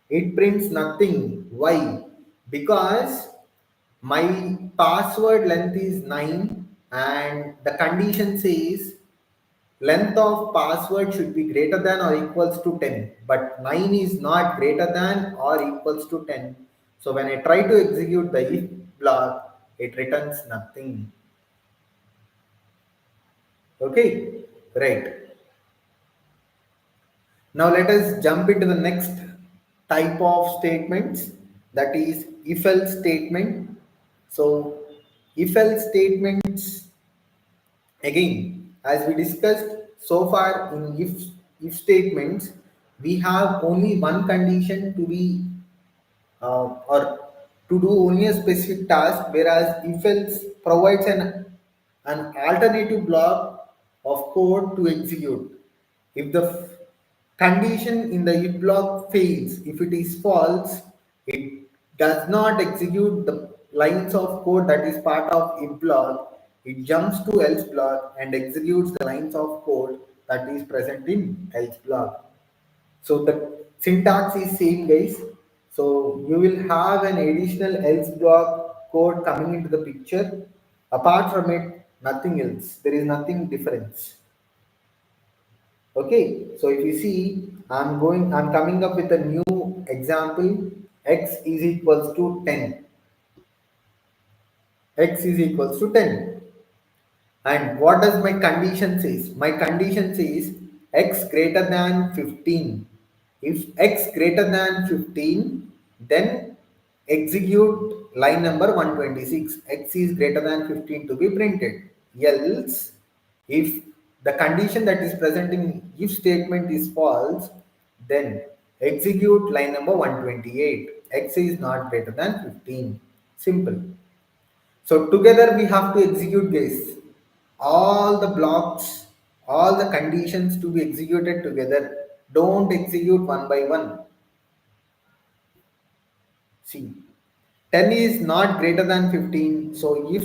It prints nothing. Why? Because my password length is 9 and the condition says length of password should be greater than or equals to 10, but 9 is not greater than or equals to 10. So when I try to execute the if block, it returns nothing. Okay, right. Now let us jump into the next type of statements, that is if-else statement. So if-else statements, again, as we discussed so far in if statements, we have only one condition to be or to do only a specific task, whereas if else provides an alternative block of code to execute. If the condition in the if block fails, if it is false, It does not execute the lines of code that is part of if block. It jumps to else block and executes the lines of code that is present in else block. So the syntax is same, guys. So you will have an additional else block code coming into the picture. Apart from it, nothing else. There is nothing difference. Okay, so if you see, I'm coming up with a new example. X is equals to 10. X is equals to 10. And what does my condition says? My condition says x greater than 15. If x greater than 15, then execute line number 126. X is greater than 15 to be printed. Else, if the condition that is present in if statement is false, then execute line number 128. X is not greater than 15. Simple. So together we have to execute this. All the blocks, all the conditions to be executed together. Don't execute one by one. See, 10 is not greater than 15. So if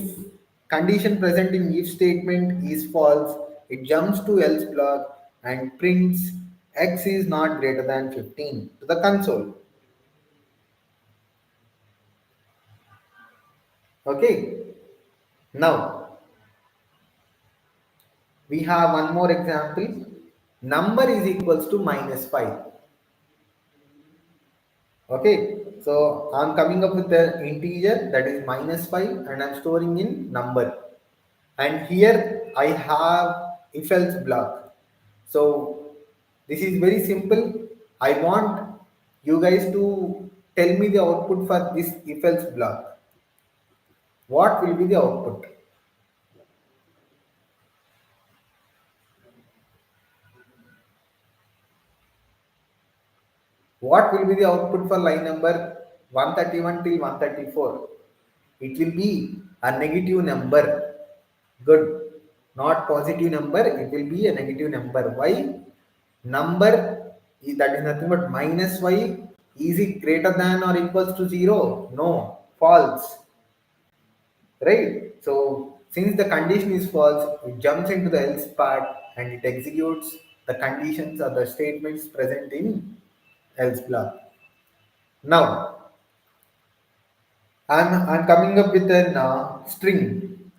condition present in if statement is false, it jumps to else block and prints x is not greater than 15 to the console. Okay. Now we have one more example. Number is equals to -5. Okay, so I'm coming up with an integer that is -5 and I'm storing in number. And here I have if else block. So this is very simple. I want you guys to tell me the output for this if else block. What will be the output? What will be the output for line number 131 till 134? It will be a negative number. Good. Not positive number, it will be a negative number. Why? Number that is nothing but -y. Is it greater than or equals to 0? No. False. Right? So since the condition is false, it jumps into the else part and it executes the conditions or the statements present in else block. Now I'm coming up with a string.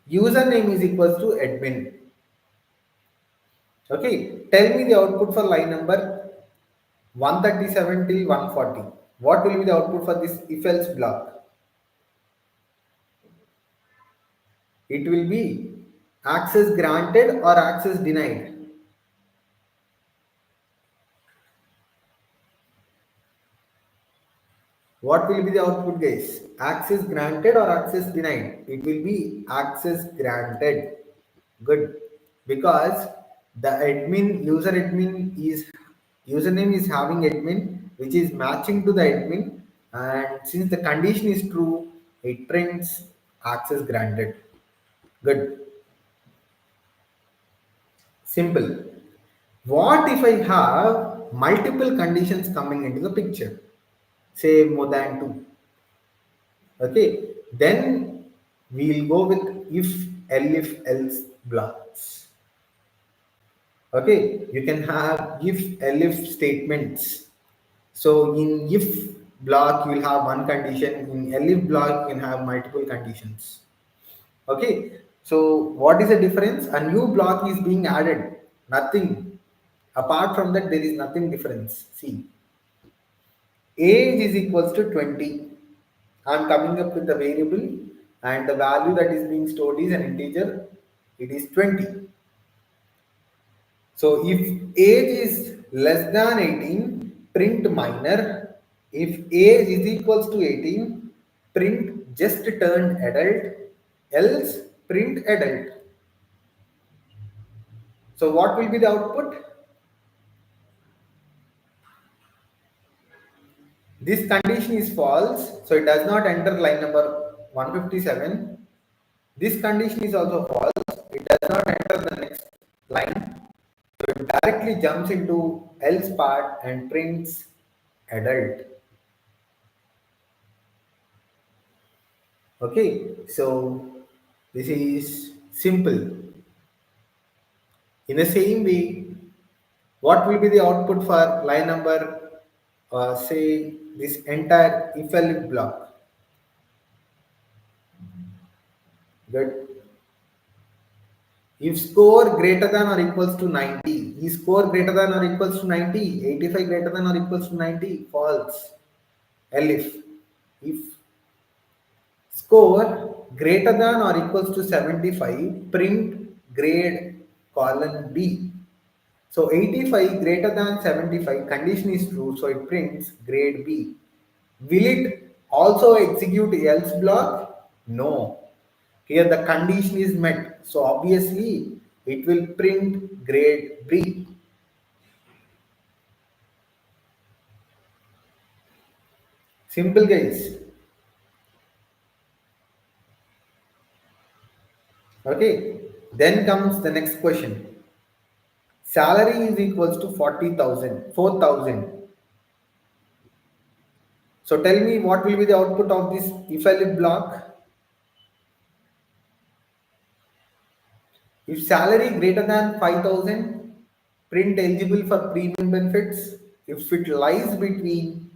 Username is equals to admin. Okay, tell me the output for line number 137 till 140. What will be the output for this if else block? It will be access granted or access denied. What will be the output, guys? Access granted or access denied? It will be access granted. Good. Because the admin, user admin is, username is having admin which is matching to the admin, and since the condition is true, it prints access granted. Good. Simple. What if I have multiple conditions coming into the picture? Say more than two. Okay. Then we'll go with if-elif-else blocks. Okay, you can have if-elif statements. So in if block you will have one condition, in elif block you can have multiple conditions. Okay, so what is the difference? A new block is being added. Nothing. Apart from that, there is nothing difference. See, age is equals to 20. I'm coming up with a variable and the value that is being stored is an integer. It is 20. So if age is less than 18, print minor. If age is equals to 18, print just turned adult, else print adult. So what will be the output? This condition is false, so it does not enter line number 157. This condition is also false, it does not enter the next line. So it directly jumps into else part and prints adult. Okay, so this is simple. In the same way, what will be the output for line number, say, this entire if-elif block? Good. If score greater than or equals to 90, is score greater than or equals to 90, 85 greater than or equals to 90, false. Elif. If score greater than or equals to 75, print grade colon B. So 85 greater than 75, condition is true, so it prints grade B. Will it also execute else block? No. Here the condition is met, so obviously it will print grade B. Simple guys. Okay. Then comes the next question. Salary is equals to 40,000, 4,000. So tell me what will be the output of this if elif block? If salary greater than 5,000, print eligible for premium benefits. If it lies between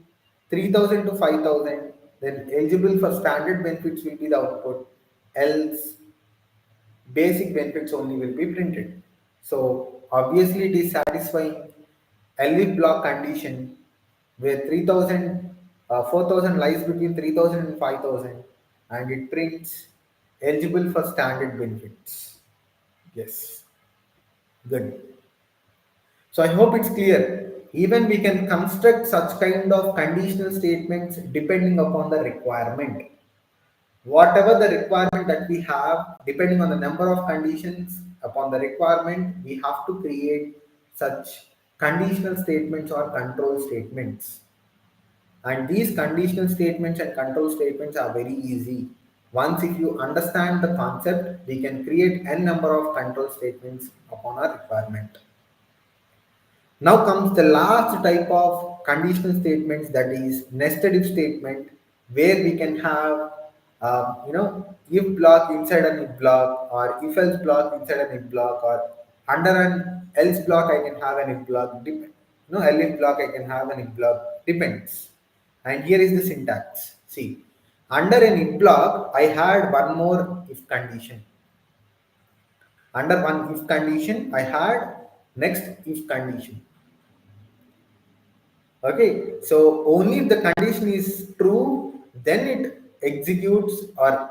3,000 to 5,000, then eligible for standard benefits will be the output. Else, basic benefits only will be printed. So obviously it is satisfying elif block condition where 3,000, 4,000 lies between 3,000 and 5,000, and it prints eligible for standard benefits. Yes, good. So I hope it's clear. Even we can construct such kind of conditional statements depending upon the requirement. Whatever the requirement that we have, depending on the number of conditions upon the requirement, we have to create such conditional statements or control statements. And these conditional statements and control statements are very easy. Once if you understand the concept, we can create n number of control statements upon our requirement. Now comes the last type of conditional statements, that is nested if statement, where we can have if block inside an if block, or if else block inside an if block, or under an else block I can have an if block, elif block I can have an if block, depends. And here is the syntax. See, under an if block I had one more if condition. Under one if condition I had next if condition. Okay, so only if the condition is true, then it executes or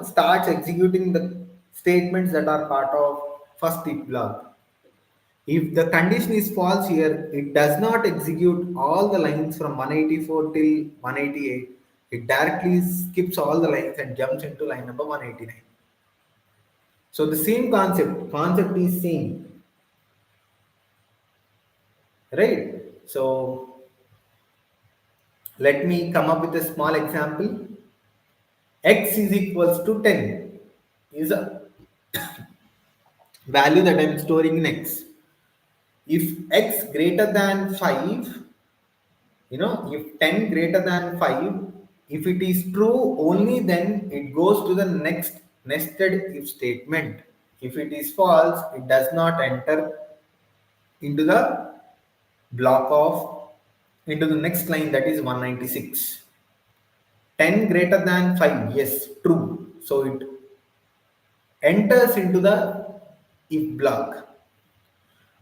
starts executing the statements that are part of first if block. If the condition is false here, it does not execute all the lines from 184 till 188. It directly skips all the lines and jumps into line number 189. So the same concept is same, right? So let me come up with a small example. X is equals to 10 is a value that I am storing in X. If X greater than 5, if 10 greater than 5, if it is true, only then it goes to the next nested if statement. If it is false, it does not enter into the block of, into the next line, that is 196. 10 greater than 5, yes, true. So it enters into the if block.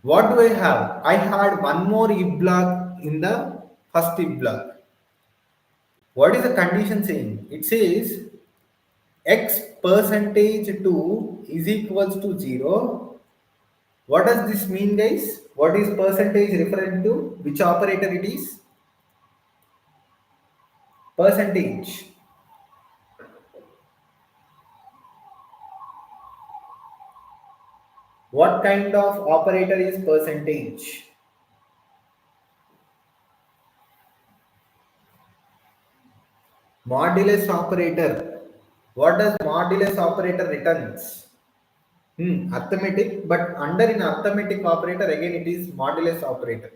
What do I have? I had one more if block in the first if block. What is the condition saying? It says x percentage 2 is equals to 0. What does this mean, guys? What is percentage referring to? Which operator it is? Percentage. What kind of operator is percentage? Modulus operator. What does modulus operator returns? Arithmetic, but under in arithmetic operator again it is modulus operator,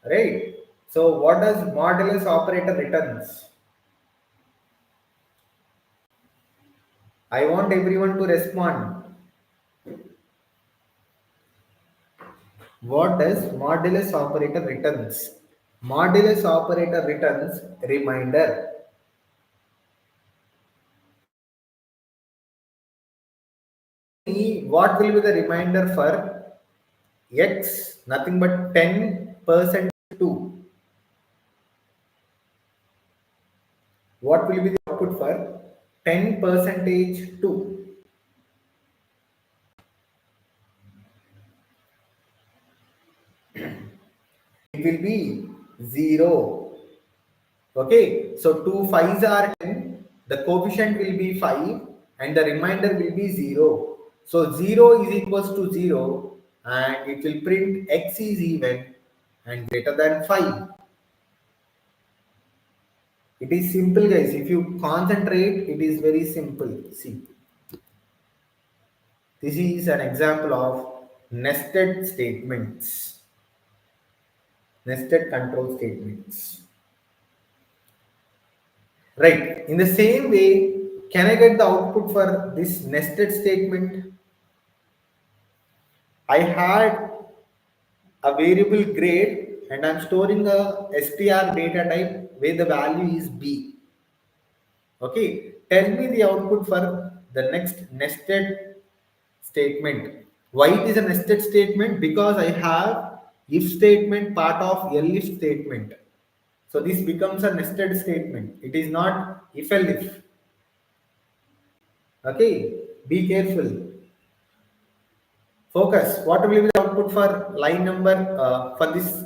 right? So what does modulus operator returns? I want everyone to respond. What does modulus operator returns? Modulus operator returns reminder. What will be the reminder for x? Nothing but 10% 2. What will be the output for 10 percentage 2? It will be 0. Okay, so 2 5s are 10, the coefficient will be 5 and the remainder will be 0. So 0 is equals to 0 and it will print x is even and greater than 5. It is simple guys, if you concentrate it is very simple. See, this is an example of nested statements, nested control statements. Right, in the same way, can I get the output for this nested statement? I had a variable grade and I'm storing a str data type where the value is b. Okay, tell me the output for the next nested statement. Why it is a nested statement? Because I have if statement part of elif statement. So this becomes a nested statement. It is not if-elif. Okay, be careful. Focus. What will be the output for line number for this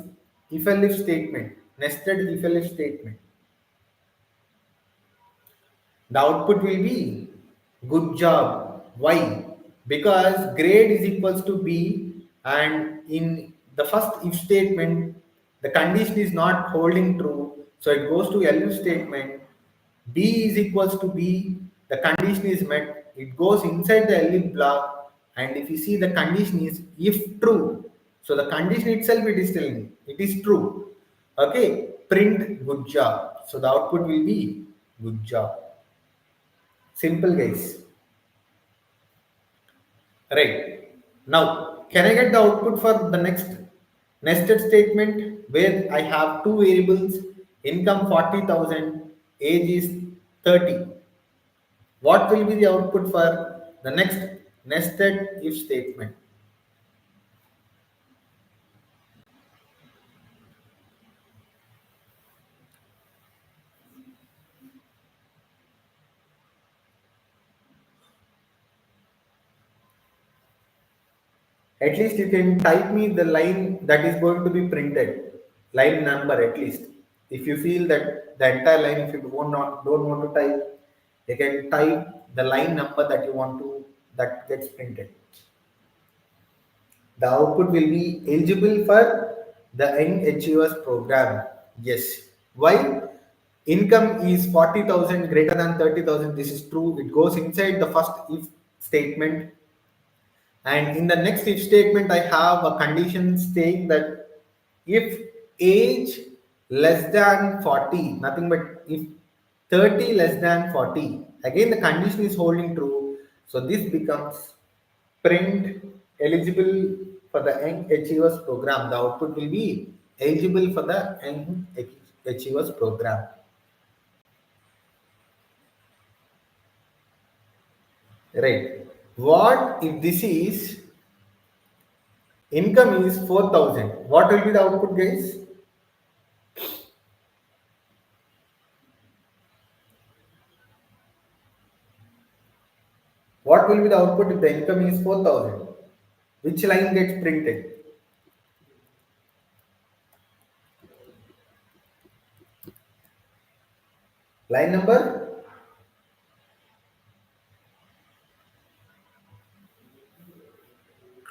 if-elif statement? Nested if-elif statement. The output will be good job. Why? Because grade is equals to B and in the first if statement, the condition is not holding true. So it goes to elif statement. B is equals to B. The condition is met. It goes inside the elif block. And if you see the condition is if true. So the condition itself it is telling it is true. Okay. Print good job. So the output will be good job. Simple guys. Right. Now, can I get the output for the next nested statement where I have two variables, income 40,000, age is 30. What will be the output for the next nested if statement? At least you can type me the line that is going to be printed, line number at least. If you feel that the entire line, if you don't want to type, you can type the line number that you want to that gets printed. The output will be eligible for the Young Achievers program. Yes. Why? Income is 40,000 greater than 30,000. This is true. It goes inside the first if statement. And in the next if statement, I have a condition saying that if age less than 40, nothing but if 30 less than 40, again the condition is holding true. So this becomes print eligible for the Young Achievers program. The output will be eligible for the Young Achievers program. Right. What if this is income is 4,000? What will be the output, guys? What will be the output if the income is 4,000? Which line gets printed? Line number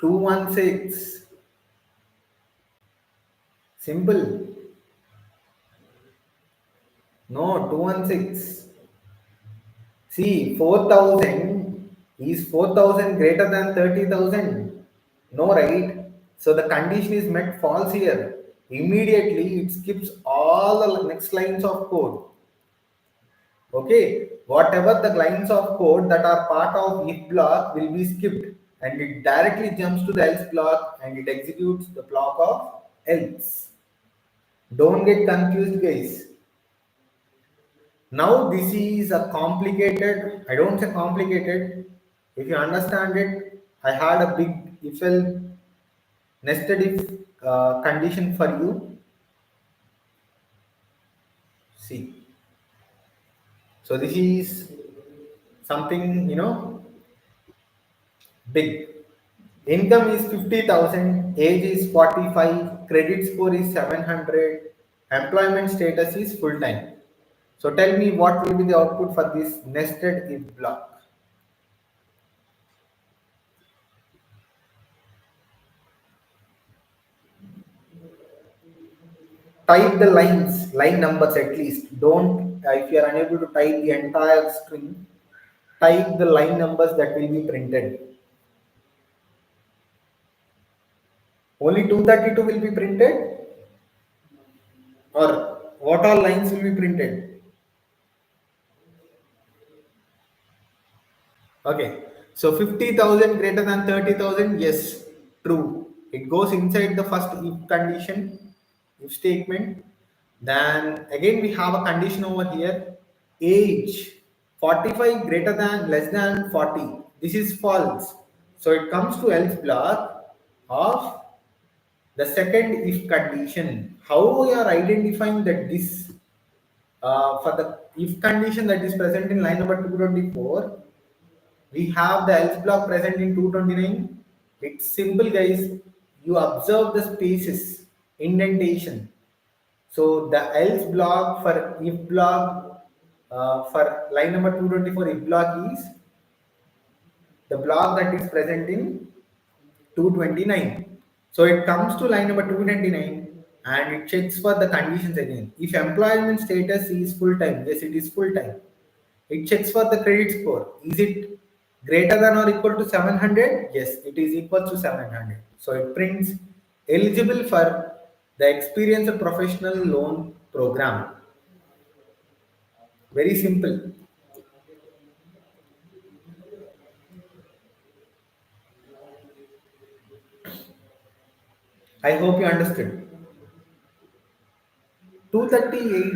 216. Simple. No, 216. See, 4,000 is 4,000 greater than 30,000. No, right? So the condition is met false here. Immediately it skips all the next lines of code. Okay, whatever the lines of code that are part of if block will be skipped and it directly jumps to the else block and it executes the block of else. Don't get confused, guys. Now this is a complicated, I don't say complicated. If you understand it, I had a big if else nested if condition for you. See, so this is something big. Income is 50,000, age is 45, credit score is 700, employment status is full time. So tell me what will be the output for this nested if block. Type the lines, line numbers at least. Don't, if you are unable to type the entire string, type the line numbers that will be printed. Only 232 will be printed, or what all lines will be printed? Okay, so 50,000 greater than 30,000, yes, true. It goes inside the first if condition, if statement. Then again, we have a condition over here, age 45 greater than less than 40. This is false. So it comes to else block of the second if condition. How we are identifying that this for the if condition that is present in line number 224, we have the else block present in 229. It's simple, guys. You observe the spaces, indentation. So the else block for if block for line number 224 if block is the block that is present in 229. So it comes to line number 229 and it checks for the conditions again. If employment status is full time, yes, it is full time. It checks for the credit score. Is it greater than or equal to 700? Yes, it is equal to 700. So it prints eligible for the experienced professional loan program. Very simple. I hope you understood. 238.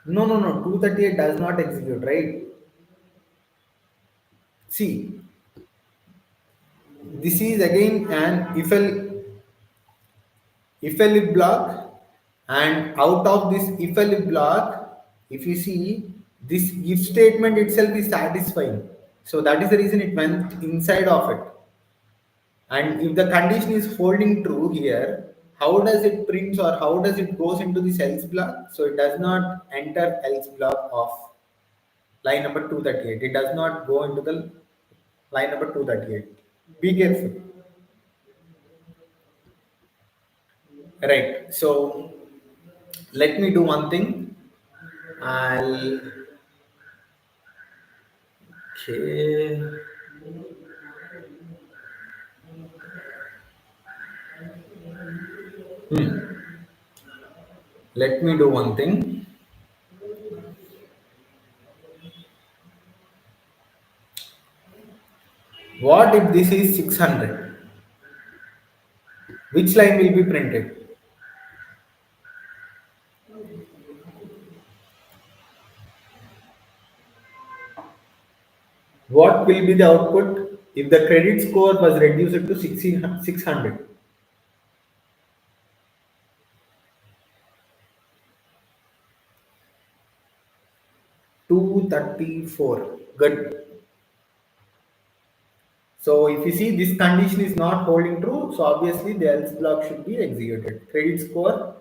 No, no, no. 238 does not execute, right? See, this is again an if-elif block, and out of this if-elif block, if you see, this if statement itself is satisfying. So that is the reason it went inside of it. And if the condition is holding true here, how does it print or how does it goes into this else block? So it does not enter else block of line number 238. It does not go into the line number 238. Be careful. Right. So let me do one thing. I'll okay. Let me do one thing. What if this is 600? Which line will be printed? What will be the output if the credit score was reduced to 600? 234. Good. So if you see this condition is not holding true, so obviously the else block should be executed. Credit score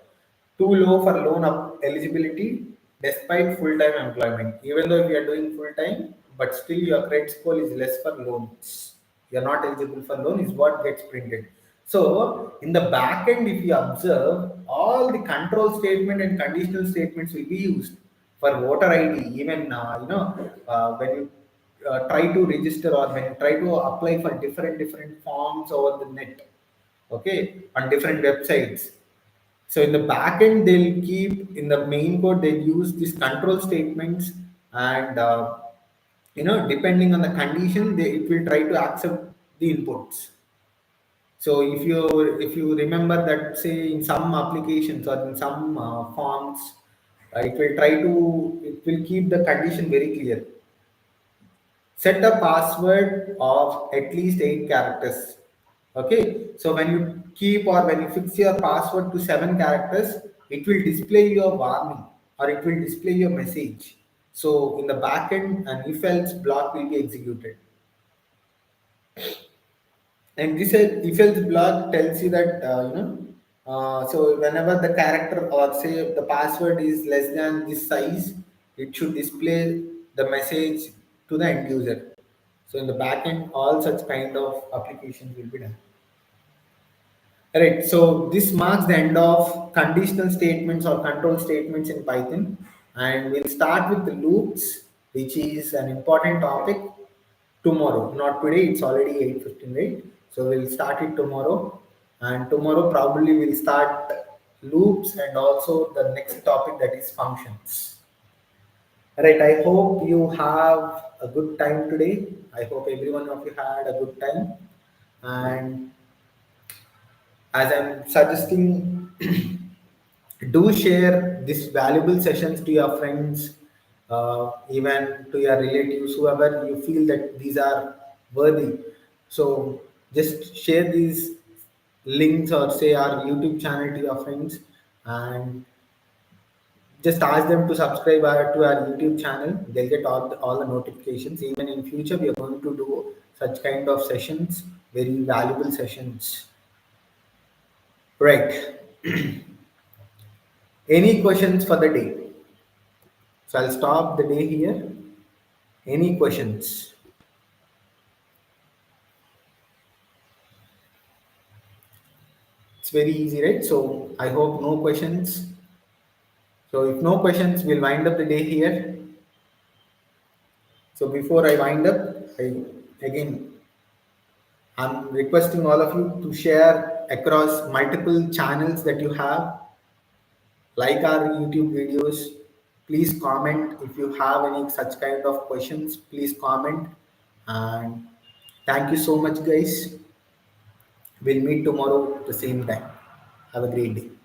too low for loan eligibility despite full-time employment. Even though if you are doing full-time, but still your credit score is less for loans. You are not eligible for loan is what gets printed. So in the back end, if you observe, all the control statement and conditional statements will be used for voter ID. Even when you try to register or when you try to apply for different forms over the net, okay, on different websites. So in the backend, they'll keep in the main code, they'll use these control statements and depending on the condition, it will try to accept the inputs. So if you remember that, say in some applications or in some forms, it will keep the condition very clear. Set a password of at least 8 characters. Okay, so when you keep or when you fix your password to 7 characters, it will display your warning or it will display your message. So in the backend, an if else block will be executed. And this if else block tells you that so whenever the character or say the password is less than this size, it should display the message to the end user. So in the backend, all such kind of applications will be done. Right. So this marks the end of conditional statements or control statements in Python, and we'll start with the loops, which is an important topic tomorrow. Not today. It's already 8:15, right? So we'll start it tomorrow, and tomorrow probably we'll start loops and also the next topic, that is functions. Right. I hope you have a good time today. I hope every one of you had a good time, and as I'm suggesting, do share these valuable sessions to your friends, even to your relatives, whoever you feel that these are worthy. So just share these links or say our YouTube channel to your friends, and just ask them to subscribe to our YouTube channel. They'll get all the notifications. Even in future, we are going to do such kind of sessions, very valuable sessions. Right. Any questions for the day? So I'll stop the day here. Any questions? It's very easy, right? So I hope no questions. So if no questions, we'll wind up the day here. So before I wind up, again, I'm requesting all of you to share across multiple channels that you have, like our YouTube videos. Please comment if you have any such kind of questions. Please comment. And thank you so much, guys. We'll meet tomorrow at the same time. Have a great day.